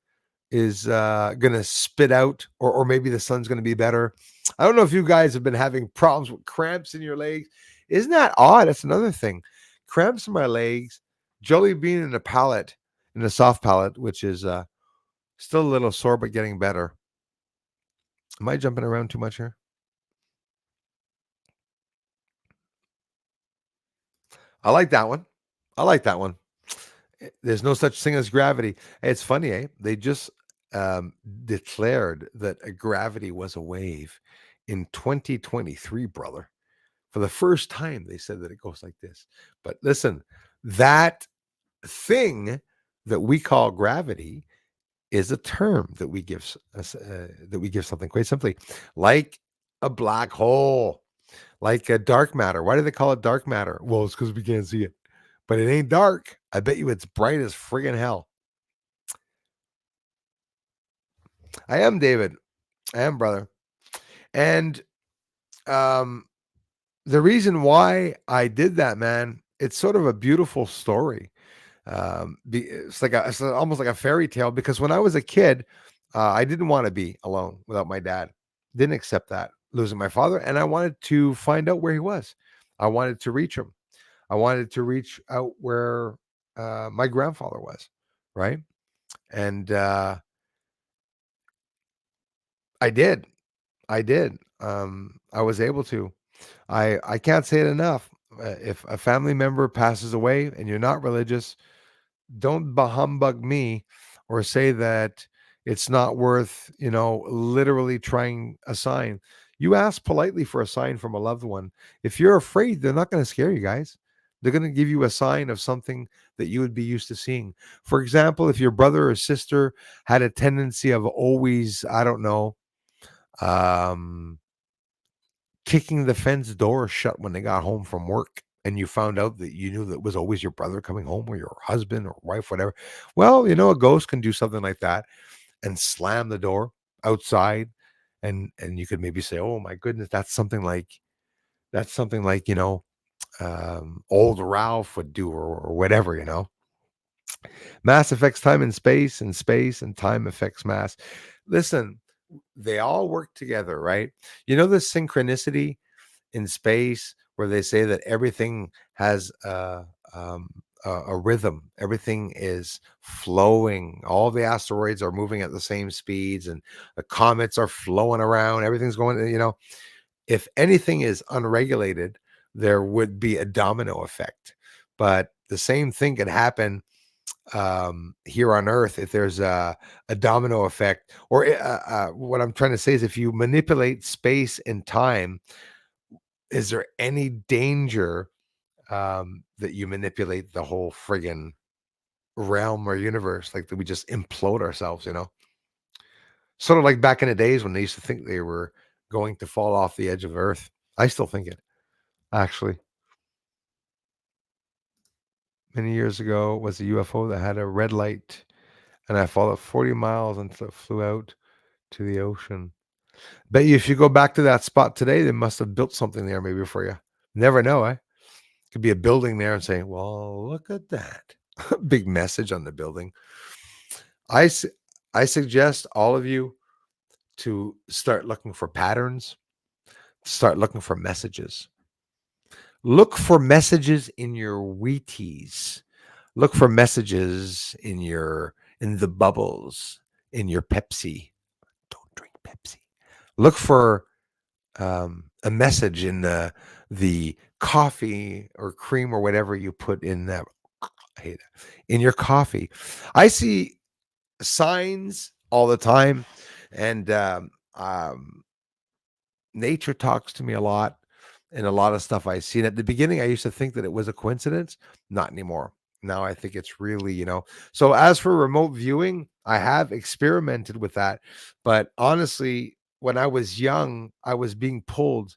Speaker 1: is going to spit out, or maybe the sun's going to be better. I don't know if you guys have been having problems with cramps in your legs. Isn't that odd? That's another thing. Cramps in my legs, jelly bean in the palate, in the soft palate, which is still a little sore but getting better. Am I jumping around too much here? I like that one. I like that one. There's no such thing as gravity. It's funny, eh? They just declared that a gravity was a wave in 2023, brother. For the first time, they said that it goes like this. But listen, that thing that we call gravity is a term that we give something quite simply, like a black hole, like a dark matter. Why do they call it dark matter? Well, it's because we can't see it, but it ain't dark. I bet you it's bright as friggin' hell. I am David. I am brother, and um, the reason why I did that, man, it's sort of a beautiful story. It's almost like a fairy tale because when I was a kid, I didn't want to be alone without my dad. Didn't accept that losing my father, and I wanted to find out where he was. I wanted to reach him. I wanted to reach out where my grandfather was, right? And I did. I did. I was able to. I can't say it enough. If a family member passes away and you're not religious, don't humbug me or say that it's not worth, literally trying a sign. You ask politely for a sign from a loved one. If you're afraid, they're not going to scare you guys. They're going to give you a sign of something that you would be used to seeing. For example, if your brother or sister had a tendency of always, I don't know, um, kicking the fence door shut when they got home from work, and you found out that you knew that was always your brother coming home or your husband or wife, whatever. Well, a ghost can do something like that and slam the door outside, and you could maybe say, "Oh my goodness, that's something like old Ralph would do, or whatever." Mass affects time and space and time affects mass. Listen, they all work together, right? The synchronicity in space where they say that everything has a rhythm. Everything is flowing. All the asteroids are moving at the same speeds, and the comets are flowing around. Everything's going. If anything is unregulated, there would be a domino effect. But the same thing could happen here on Earth if there's a domino effect. Or what I'm trying to say is, if you manipulate space and time, is there any danger that you manipulate the whole friggin' realm or universe, like that we just implode ourselves? Sort of like back in the days when they used to think they were going to fall off the edge of Earth. I still think it, actually. Many years ago was a UFO that had a red light, and I followed 40 miles until it flew out to the ocean. Bet you if you go back to that spot today, they must have built something there maybe for you. Never know, eh? Could be a building there and say, well, look at that. Big message on the building. I, su- I suggest all of you to start looking for patterns, start looking for messages. Look for messages in your Wheaties. Look for messages in the bubbles, in your Pepsi. Don't drink Pepsi. Look for a message in the coffee or cream or whatever you put in that. I hate it. In your coffee. I see signs all the time, and nature talks to me a lot and a lot of stuff I see. And at the beginning, I used to think that it was a coincidence. Not anymore. Now I think it's really, So as for remote viewing, I have experimented with that. But honestly, when I was young, I was being pulled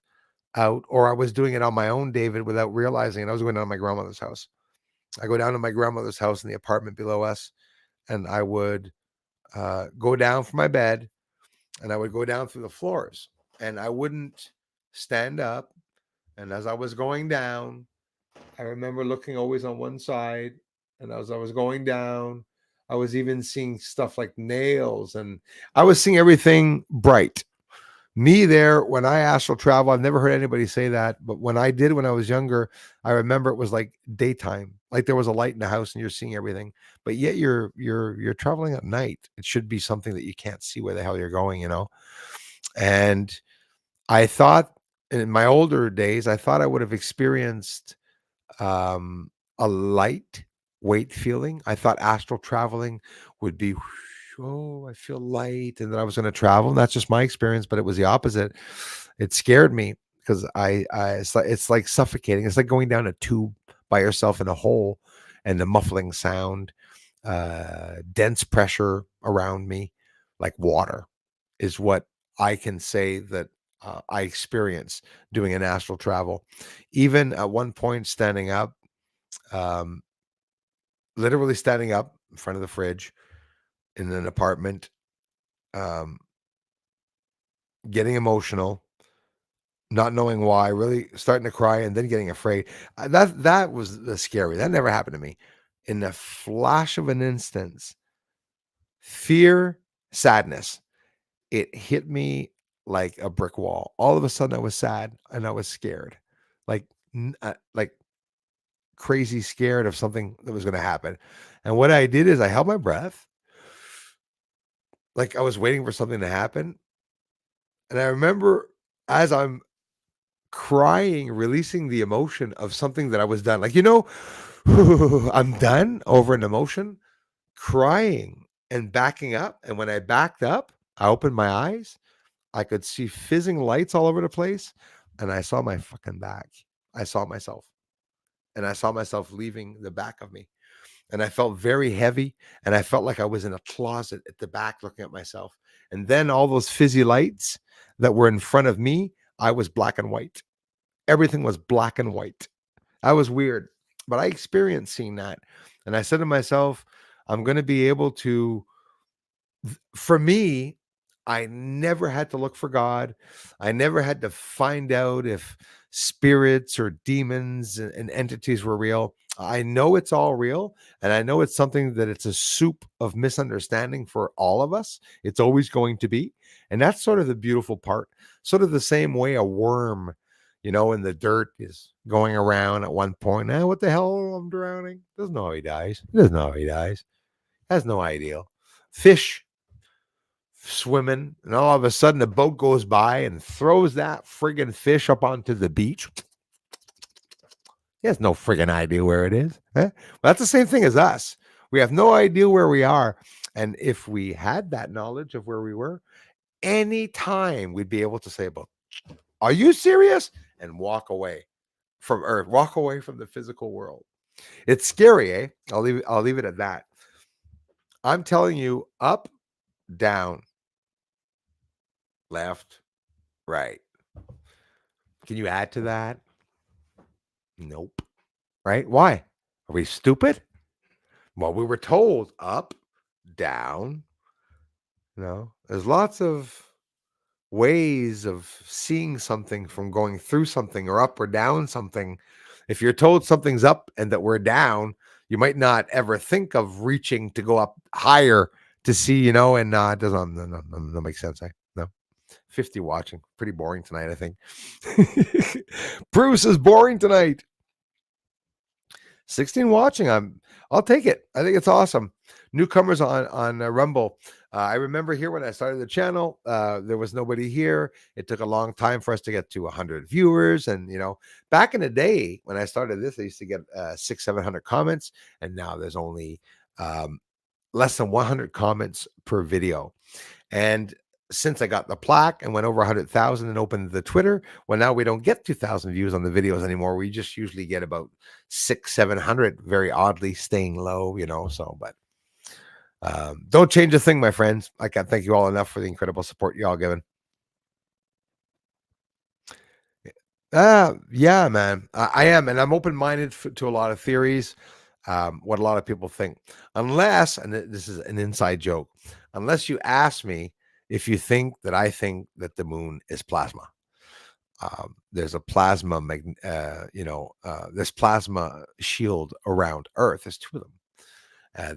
Speaker 1: out, or I was doing it on my own, David, without realizing. And I was going down to my grandmother's house. I go down to my grandmother's house in the apartment below us, and I would go down from my bed, and I would go down through the floors, and I wouldn't stand up. And as I was going down, I remember looking always on one side, and as I was going down, I was even seeing stuff like nails, and I was seeing everything bright. Me there, when I astral travel, I've never heard anybody say that, but when I did when I was younger, I remember it was like daytime, like there was a light in the house and you're seeing everything, but yet you're traveling at night. It should be something that you can't see where the hell you're going. And I thought in my older days, I thought I would have experienced um, a light weight feeling. I thought astral traveling would be, oh, I feel light, and then I was going to travel. And that's just my experience, but it was the opposite. It scared me because it's like suffocating. It's like going down a tube by yourself in a hole, and the muffling sound, dense pressure around me, like water, is what I can say that I experienced doing an astral travel. Even at one point, standing up, um, literally standing up in front of the fridge in an apartment, um, getting emotional, not knowing why, really starting to cry, and then getting afraid. That was the scary. That never happened to me. In a flash of an instance, fear, sadness, it hit me like a brick wall. All of a sudden, I was sad and I was scared, like like crazy scared of something that was going to happen. And what I did is I held my breath, like I was waiting for something to happen. And I remember as I'm crying, releasing the emotion of something that I was done. Like, I'm done over an emotion, crying and backing up. And when I backed up, I opened my eyes. I could see fizzing lights all over the place. And I saw my fucking back. I saw myself. And I saw myself leaving the back of me. And I felt very heavy. And I felt like I was in a closet at the back looking at myself. And then all those fizzy lights that were in front of me, I was black and white. Everything was black and white. That was weird, but I experienced seeing that. And I said to myself, I'm going to be able to, for me, I never had to look for God. I never had to find out if spirits or demons and entities were real. I know it's all real. And I know it's something that it's a soup of misunderstanding for all of us. It's always going to be. And that's sort of the beautiful part. Sort of the same way a worm, in the dirt is going around at one point. Now, what the hell? I'm drowning. Doesn't know how he dies. He doesn't know how he dies. Has no idea. Fish swimming, and all of a sudden a boat goes by and throws that friggin' fish up onto the beach. He has no friggin' idea where it is. Eh? Well, that's the same thing as us. We have no idea where we are. And if we had that knowledge of where we were, anytime we'd be able to say, "Well, are you serious?" and walk away from Earth, walk away from the physical world. It's scary, eh? I'll leave it at that. I'm telling you, up, down, left, right. Can you add to that? Nope. Right? Why? Are we stupid? Well, we were told up, down. There's lots of ways of seeing something from going through something or up or down something. If you're told something's up and that we're down, you might not ever think of reaching to go up higher to see, and it doesn't no make sense. No. 50 watching. Pretty boring tonight, I think. Bruce is boring tonight. 16 watching. I'll take it. I think it's awesome. Newcomers on Rumble. I remember here when I started the channel, there was nobody here. It took a long time for us to get to 100 viewers. And, back in the day when I started this, I used to get 600-700 comments. And now there's only less than 100 comments per video. And since I got the plaque and went over 100,000 and opened the Twitter, well, now we don't get 2,000 views on the videos anymore. We just usually get about 600-700, very oddly staying low, so, but don't change a thing, my friends. I can't thank you all enough for the incredible support you all given. Yeah, man, I am. And I'm open-minded to a lot of theories, what a lot of people think, unless, and this is an inside joke, unless you ask me if you think that I think that the moon is plasma. There's a plasma, this plasma shield around Earth. There's two of them.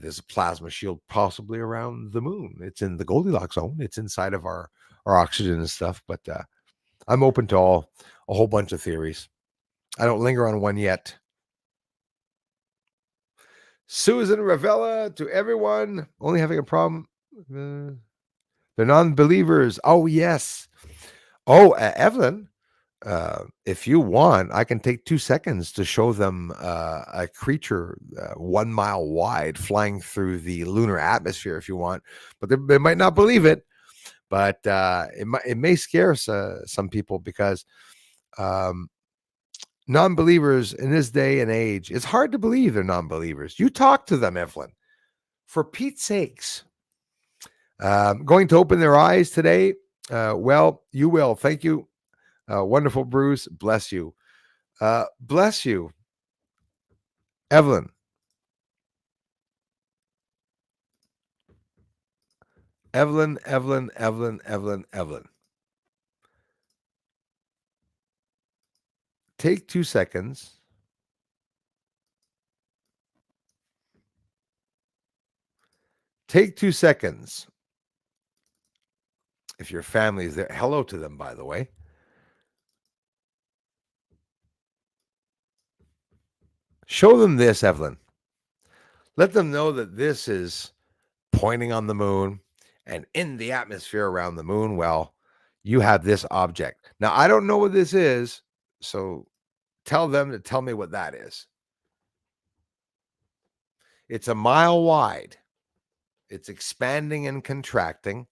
Speaker 1: There's a plasma shield possibly around the moon. It's in the Goldilocks zone. It's inside of our oxygen and stuff. But I'm open to a whole bunch of theories. I don't linger on one yet. Susan Ravella, to everyone only having a problem. They're non-believers. Oh, yes. Oh, Evelyn, if you want, I can take 2 seconds to show them a creature 1 mile wide flying through the lunar atmosphere if you want. But they might not believe it. But it may scare some people because non-believers in this day and age, it's hard to believe they're non-believers. You talk to them, Evelyn. For Pete's sakes. Going to open their eyes today? Well, you will. Thank you. Wonderful, Bruce. Bless you. Bless you. Evelyn. Evelyn. Take 2 seconds. Take 2 seconds. If your family is there, hello to them, by the way. Show them this, Evelyn. Let them know that this is pointing on the moon and in the atmosphere around the moon. Well, you have this object. Now, I don't know what this is, so tell them to tell me what that is. It's 1 mile wide. It's expanding and contracting.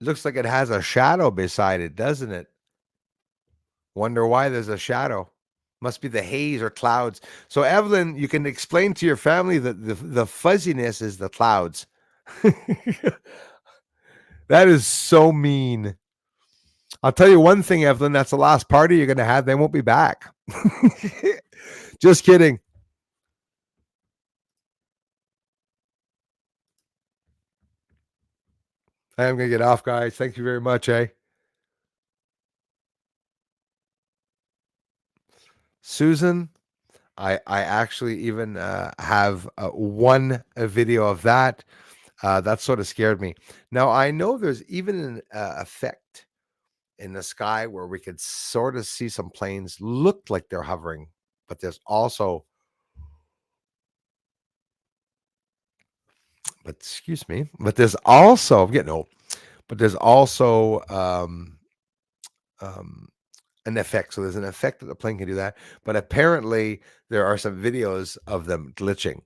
Speaker 1: Looks like it has a shadow beside it, doesn't it? Wonder why there's a shadow. Must be the haze or clouds. So, Evelyn, you can explain to your family that the fuzziness is the clouds. That is so mean. I'll tell you one thing, Evelyn, that's the last party you're going to have. They won't be back. Just kidding. I am going to get off, guys. Thank you very much, eh? Susan, I actually even have one video of that. That sort of scared me. Now, I know there's even an effect in the sky where we could sort of see some planes look like they're hovering, but there's also, excuse me, but there's also, I'm getting old, but there's also an effect. So there's an effect that the plane can do that. But apparently there are some videos of them glitching.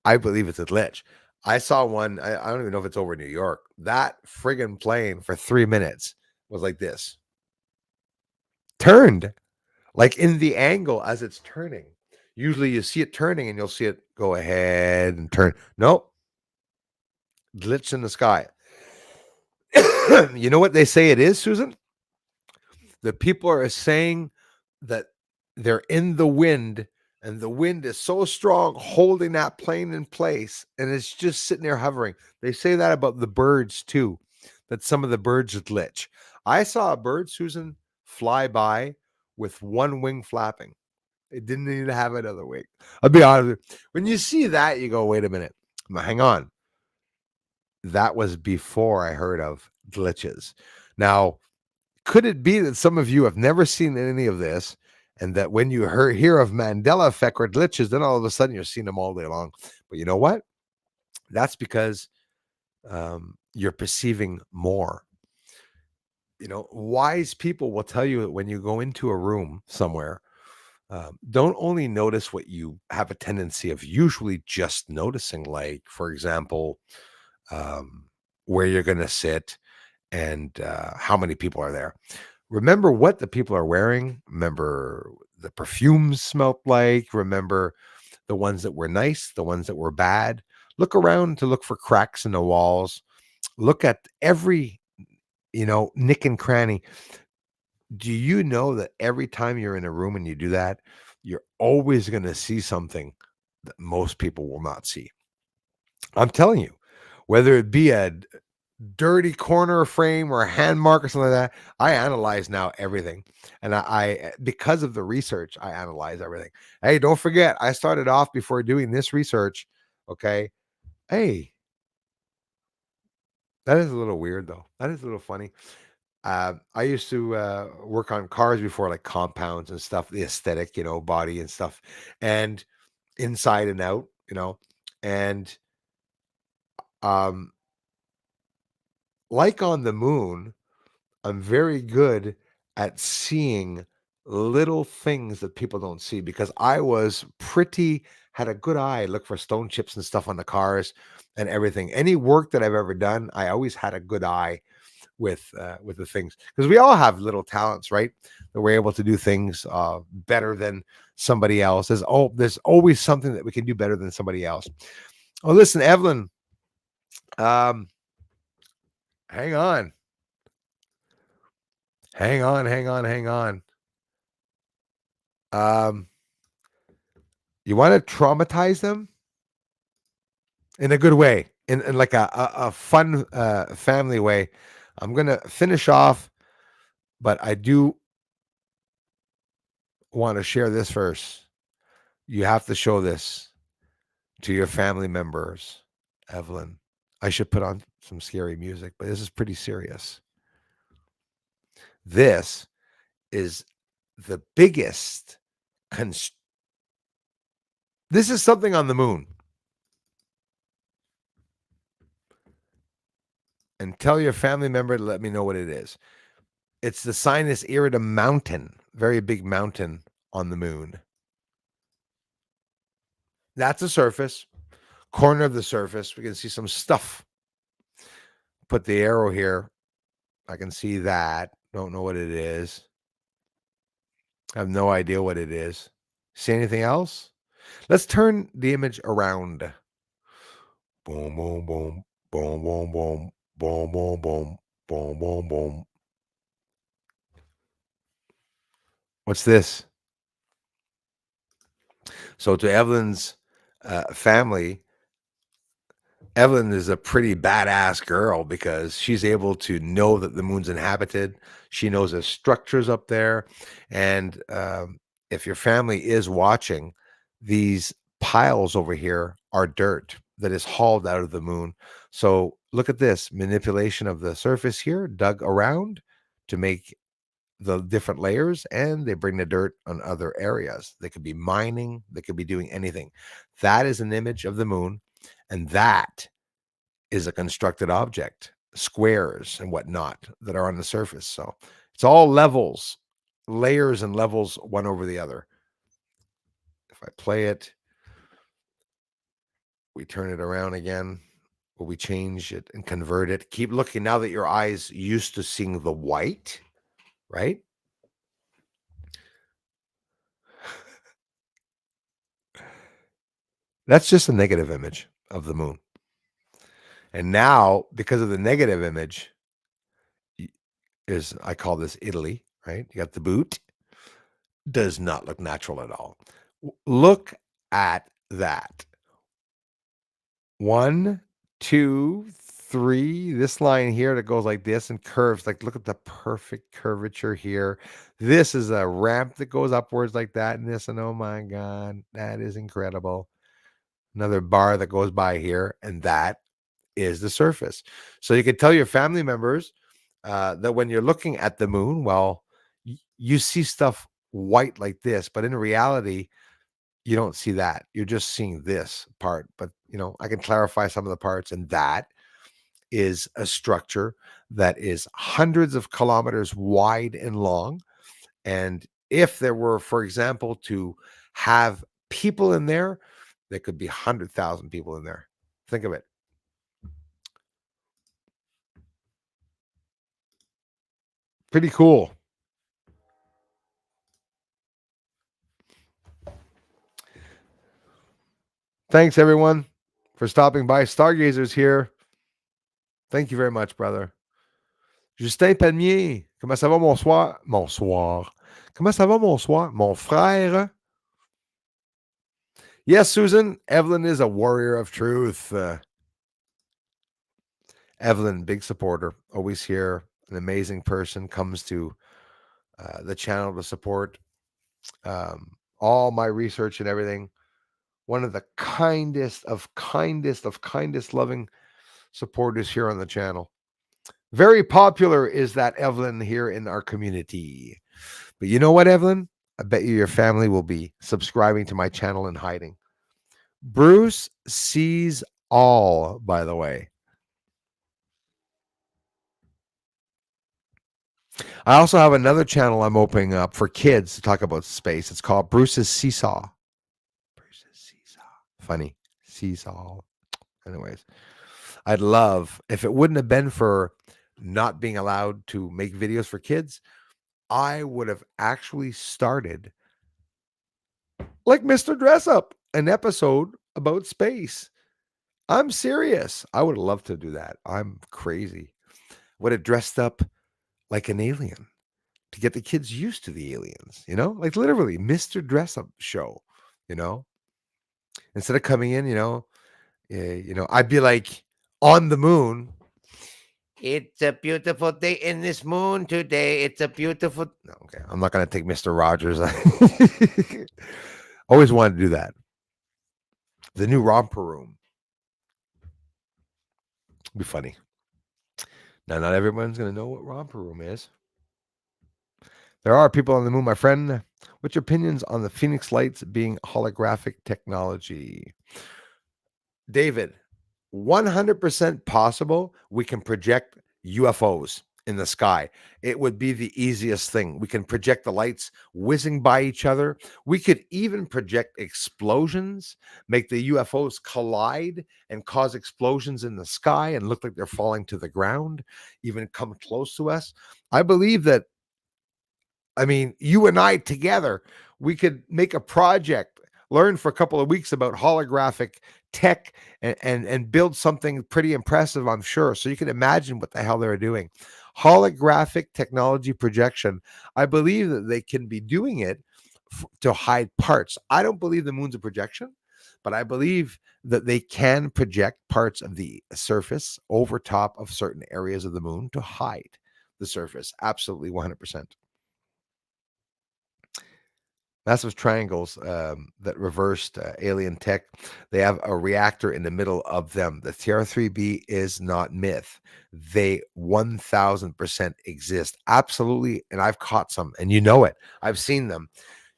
Speaker 1: I believe it's a glitch. I saw one, I don't even know if it's over New York. That friggin' plane for 3 minutes was like this. Turned, like in the angle as it's turning. Usually you see it turning and you'll see it go ahead and turn. Nope. Glitch in the sky. You know what they say it is, Susan? The people are saying that they're in the wind and the wind is so strong holding that plane in place, and it's just sitting there hovering. They say that about the birds too, that some of the birds glitch. I saw a bird, Susan, fly by with one wing flapping. It didn't need to have another wing. I'll be honest with you. When you see that, you go, wait a minute. Now, hang on. That was before I heard of glitches. Now, could it be that some of you have never seen any of this, and that when you hear of Mandela effect or glitches, then all of a sudden you're seeing them all day long? But you know what? That's because you're perceiving more. You know, wise people will tell you that when you go into a room somewhere, don't only notice what you have a tendency of usually just noticing, like, for example, um, where you're going to sit and how many people are there. Remember what the people are wearing. Remember the perfumes smelled like. Remember the ones that were nice, the ones that were bad. Look around to look for cracks in the walls. Look at every, nick and cranny. Do you know that every time you're in a room and you do that, you're always going to see something that most people will not see? I'm telling you, whether it be a dirty corner frame or a hand mark or something like that, I analyze now everything. And I because of the research, I analyze everything. Hey, don't forget, I started off before doing this research. Okay. Hey, that is a little weird though. That is a little funny. I used to work on cars before, like compounds and stuff, the aesthetic, body and stuff, and inside and out, and um, like on the moon, I'm very good at seeing little things that people don't see because I was had a good eye, look for stone chips and stuff on the cars and everything. Any work that I've ever done, I always had a good eye with the things, because we all have little talents, right? That we're able to do things better than somebody else. There's always something that we can do better than somebody else. Oh, listen, Evelyn, um, hang on, hang on. Um, you want to traumatize them in a good way, in like a fun family way. I'm gonna finish off, but I do want to share this first. You have to show this to your family members, Evelyn. I should put on some scary music, but this is pretty serious. This is the biggest this is something on the moon. And tell your family member to let me know what it is. It's the Sinus Iridum mountain, very big mountain on the moon. That's the surface, corner of the surface. We can see some stuff. Put the arrow here. I can see that. Don't know what it is. I have no idea what it is. See anything else? Let's turn the image around. Boom, boom, boom, boom, boom, boom, boom, boom, boom, boom, boom, boom. What's this? So to Evelyn's family, Evelyn is a pretty badass girl because she's able to know that the moon's inhabited. She knows there's structures up there. And if your family is watching, these piles over here are dirt that is hauled out of the moon. So look at this manipulation of the surface here, dug around to make the different layers, and they bring the dirt on other areas. They could be mining, they could be doing anything. That is an image of the moon, and that is a constructed object, squares and whatnot that are on the surface. So it's all levels, layers and levels, one over the other. If I play it, we turn it around again, or we change it and convert it. Keep looking now that your eyes used to seeing the white, right? That's just a negative image of the moon. And now, because of the negative image, I call this Italy, right? You got the boot. Does not look natural at all. Look at that. 1, 2, 3. This line here that goes like this and curves. Like, look at the perfect curvature here. This is a ramp that goes upwards like that. And this, and oh my God, that is incredible. Another bar that goes by here, and that is the surface. So you can tell your family members that when you're looking at the moon, well, you see stuff white like this, but in reality, you don't see that. You're just seeing this part. But I can clarify some of the parts, and that is a structure that is hundreds of kilometers wide and long. And if there were, for example, to have people in there could be 100,000 people in there. Think of it. Pretty cool. Thanks, everyone, for stopping by. Stargazers here. Thank you very much, brother. Justin Palmier. Comment ça va, mon soir? Mon soir. Comment ça va, mon soir? Mon frère. Yes, Susan. Evelyn is a warrior of truth. Evelyn, big supporter. Always here. An amazing person. Comes to the channel to support all my research and everything. One of the kindest loving supporters here on the channel. Very popular is that Evelyn here in our community. But you know what, Evelyn? I bet you your family will be subscribing to my channel and hiding. Bruce sees all, by the way. I also have another channel I'm opening up for kids to talk about space. It's called Bruce's Seesaw. Bruce's Seesaw. Funny. Seesaw. Anyways, I'd love, if it wouldn't have been for not being allowed to make videos for kids, I would have actually started, like Mr. Dress Up, an episode about space. I'm serious. I would love to do that. I'm crazy. Would have dressed up like an alien to get the kids used to the aliens, like literally Mr. Dress Up show, instead of coming in, I'd be like on the moon. It's a beautiful day in this moon today. It's a beautiful. No, okay. I'm not going to take Mr. Rogers. Always wanted to do that. The new romper room. It'd be funny. Now, not everyone's going to know what romper room is. There are people on the moon, my friend. What's your opinions on the Phoenix lights being holographic technology? David, 100% possible we can project UFOs in the sky. It would be the easiest thing. We can project the lights whizzing by each other. We could even project explosions, make the UFOs collide and cause explosions in the sky and look like they're falling to the ground, even come close to us. I believe that, you and I together, we could make a project, learn for a couple of weeks about holographic tech and build something pretty impressive, I'm sure. So you can imagine what the hell they're doing. Holographic technology projection. I believe that they can be doing it to hide parts. I don't believe the moon's a projection, but I believe that they can project parts of the surface over top of certain areas of the moon to hide the surface. Absolutely 100%. Massive triangles that reversed alien tech. They have a reactor in the middle of them. The TR-3B is not myth. They 1000% exist. Absolutely. And I've caught some, and it. I've seen them.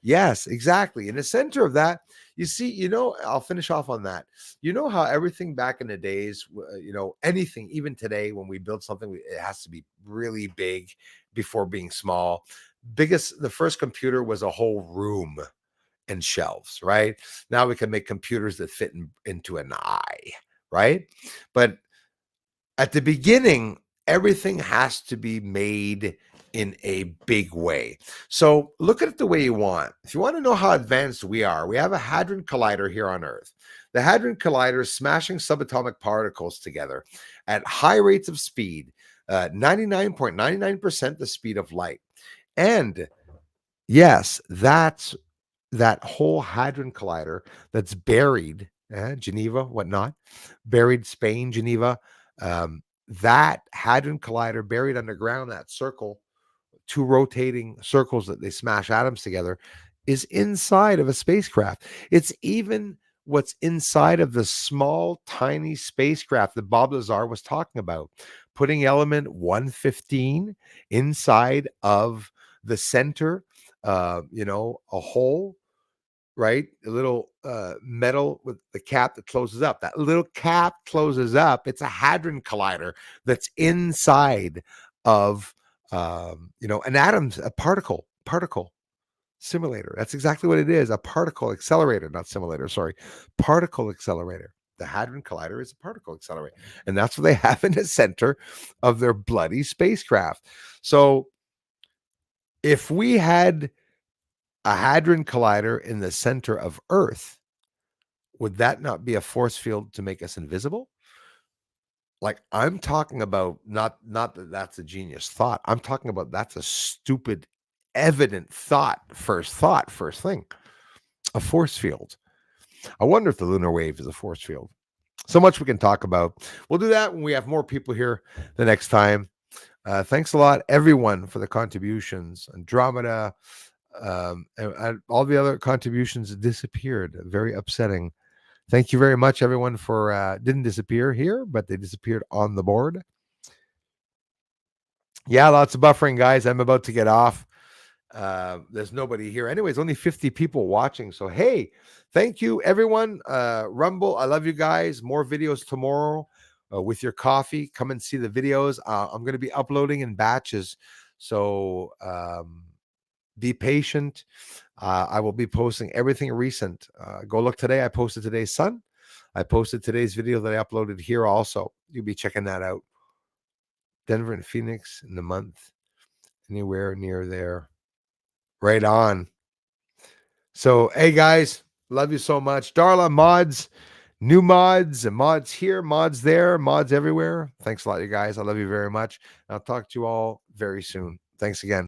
Speaker 1: Yes, exactly. In the center of that, you see, I'll finish off on that. You know how everything back in the days, anything, even today, when we build something, it has to be really big before being small. The first computer was a whole room and shelves, right? Now we can make computers that fit into an eye, right? But at the beginning, everything has to be made in a big way. So look at it the way you want. If you want to know how advanced we are, we have a Hadron Collider here on Earth. The Hadron Collider is smashing subatomic particles together at high rates of speed, 99.99% the speed of light. And yes, that's that whole hadron collider that's buried, Geneva, whatnot, buried Spain, Geneva, that hadron collider buried underground, that circle, two rotating circles that they smash atoms together, is inside of a spacecraft. It's even what's inside of the small, tiny spacecraft that Bob Lazar was talking about, putting element 115 inside of the center, a hole, right? A little metal with the cap that closes up. That little cap closes up. It's a hadron collider that's inside of an atom's a particle simulator. That's exactly what it is. A particle accelerator, not simulator, sorry. Particle accelerator. The hadron collider is a particle accelerator. And that's what they have in the center of their bloody spacecraft. So if we had a hadron collider in the center of Earth, would that not be a force field to make us invisible? Like, I'm talking about not that that's a genius thought. I'm talking about that's a stupid, evident thought, first thing. A force field. I wonder if the lunar wave is a force field. So much we can talk about. We'll do that when we have more people here the next time. Thanks a lot, everyone, for the contributions. Andromeda, and all the other contributions disappeared. Very upsetting. Thank you very much, everyone, for didn't disappear here, but they disappeared on the board. Yeah, lots of buffering, guys. I'm about to get off. There's nobody here. Anyways, only 50 people watching. So, hey, thank you, everyone. Rumble, I love you guys. More videos tomorrow with your coffee. Come and see the videos. I'm going to be uploading in batches. So be patient. I will be posting everything recent. Go look today. I posted today's sun. I posted today's video that I uploaded here also. You'll be checking that out. Denver and Phoenix in the month. Anywhere near there. Right on. So, hey, guys, love you so much. Darla, mods, new mods, and mods here, mods there, mods everywhere. Thanks a lot, you guys. I love you very much. I'll talk to you all very soon. Thanks again.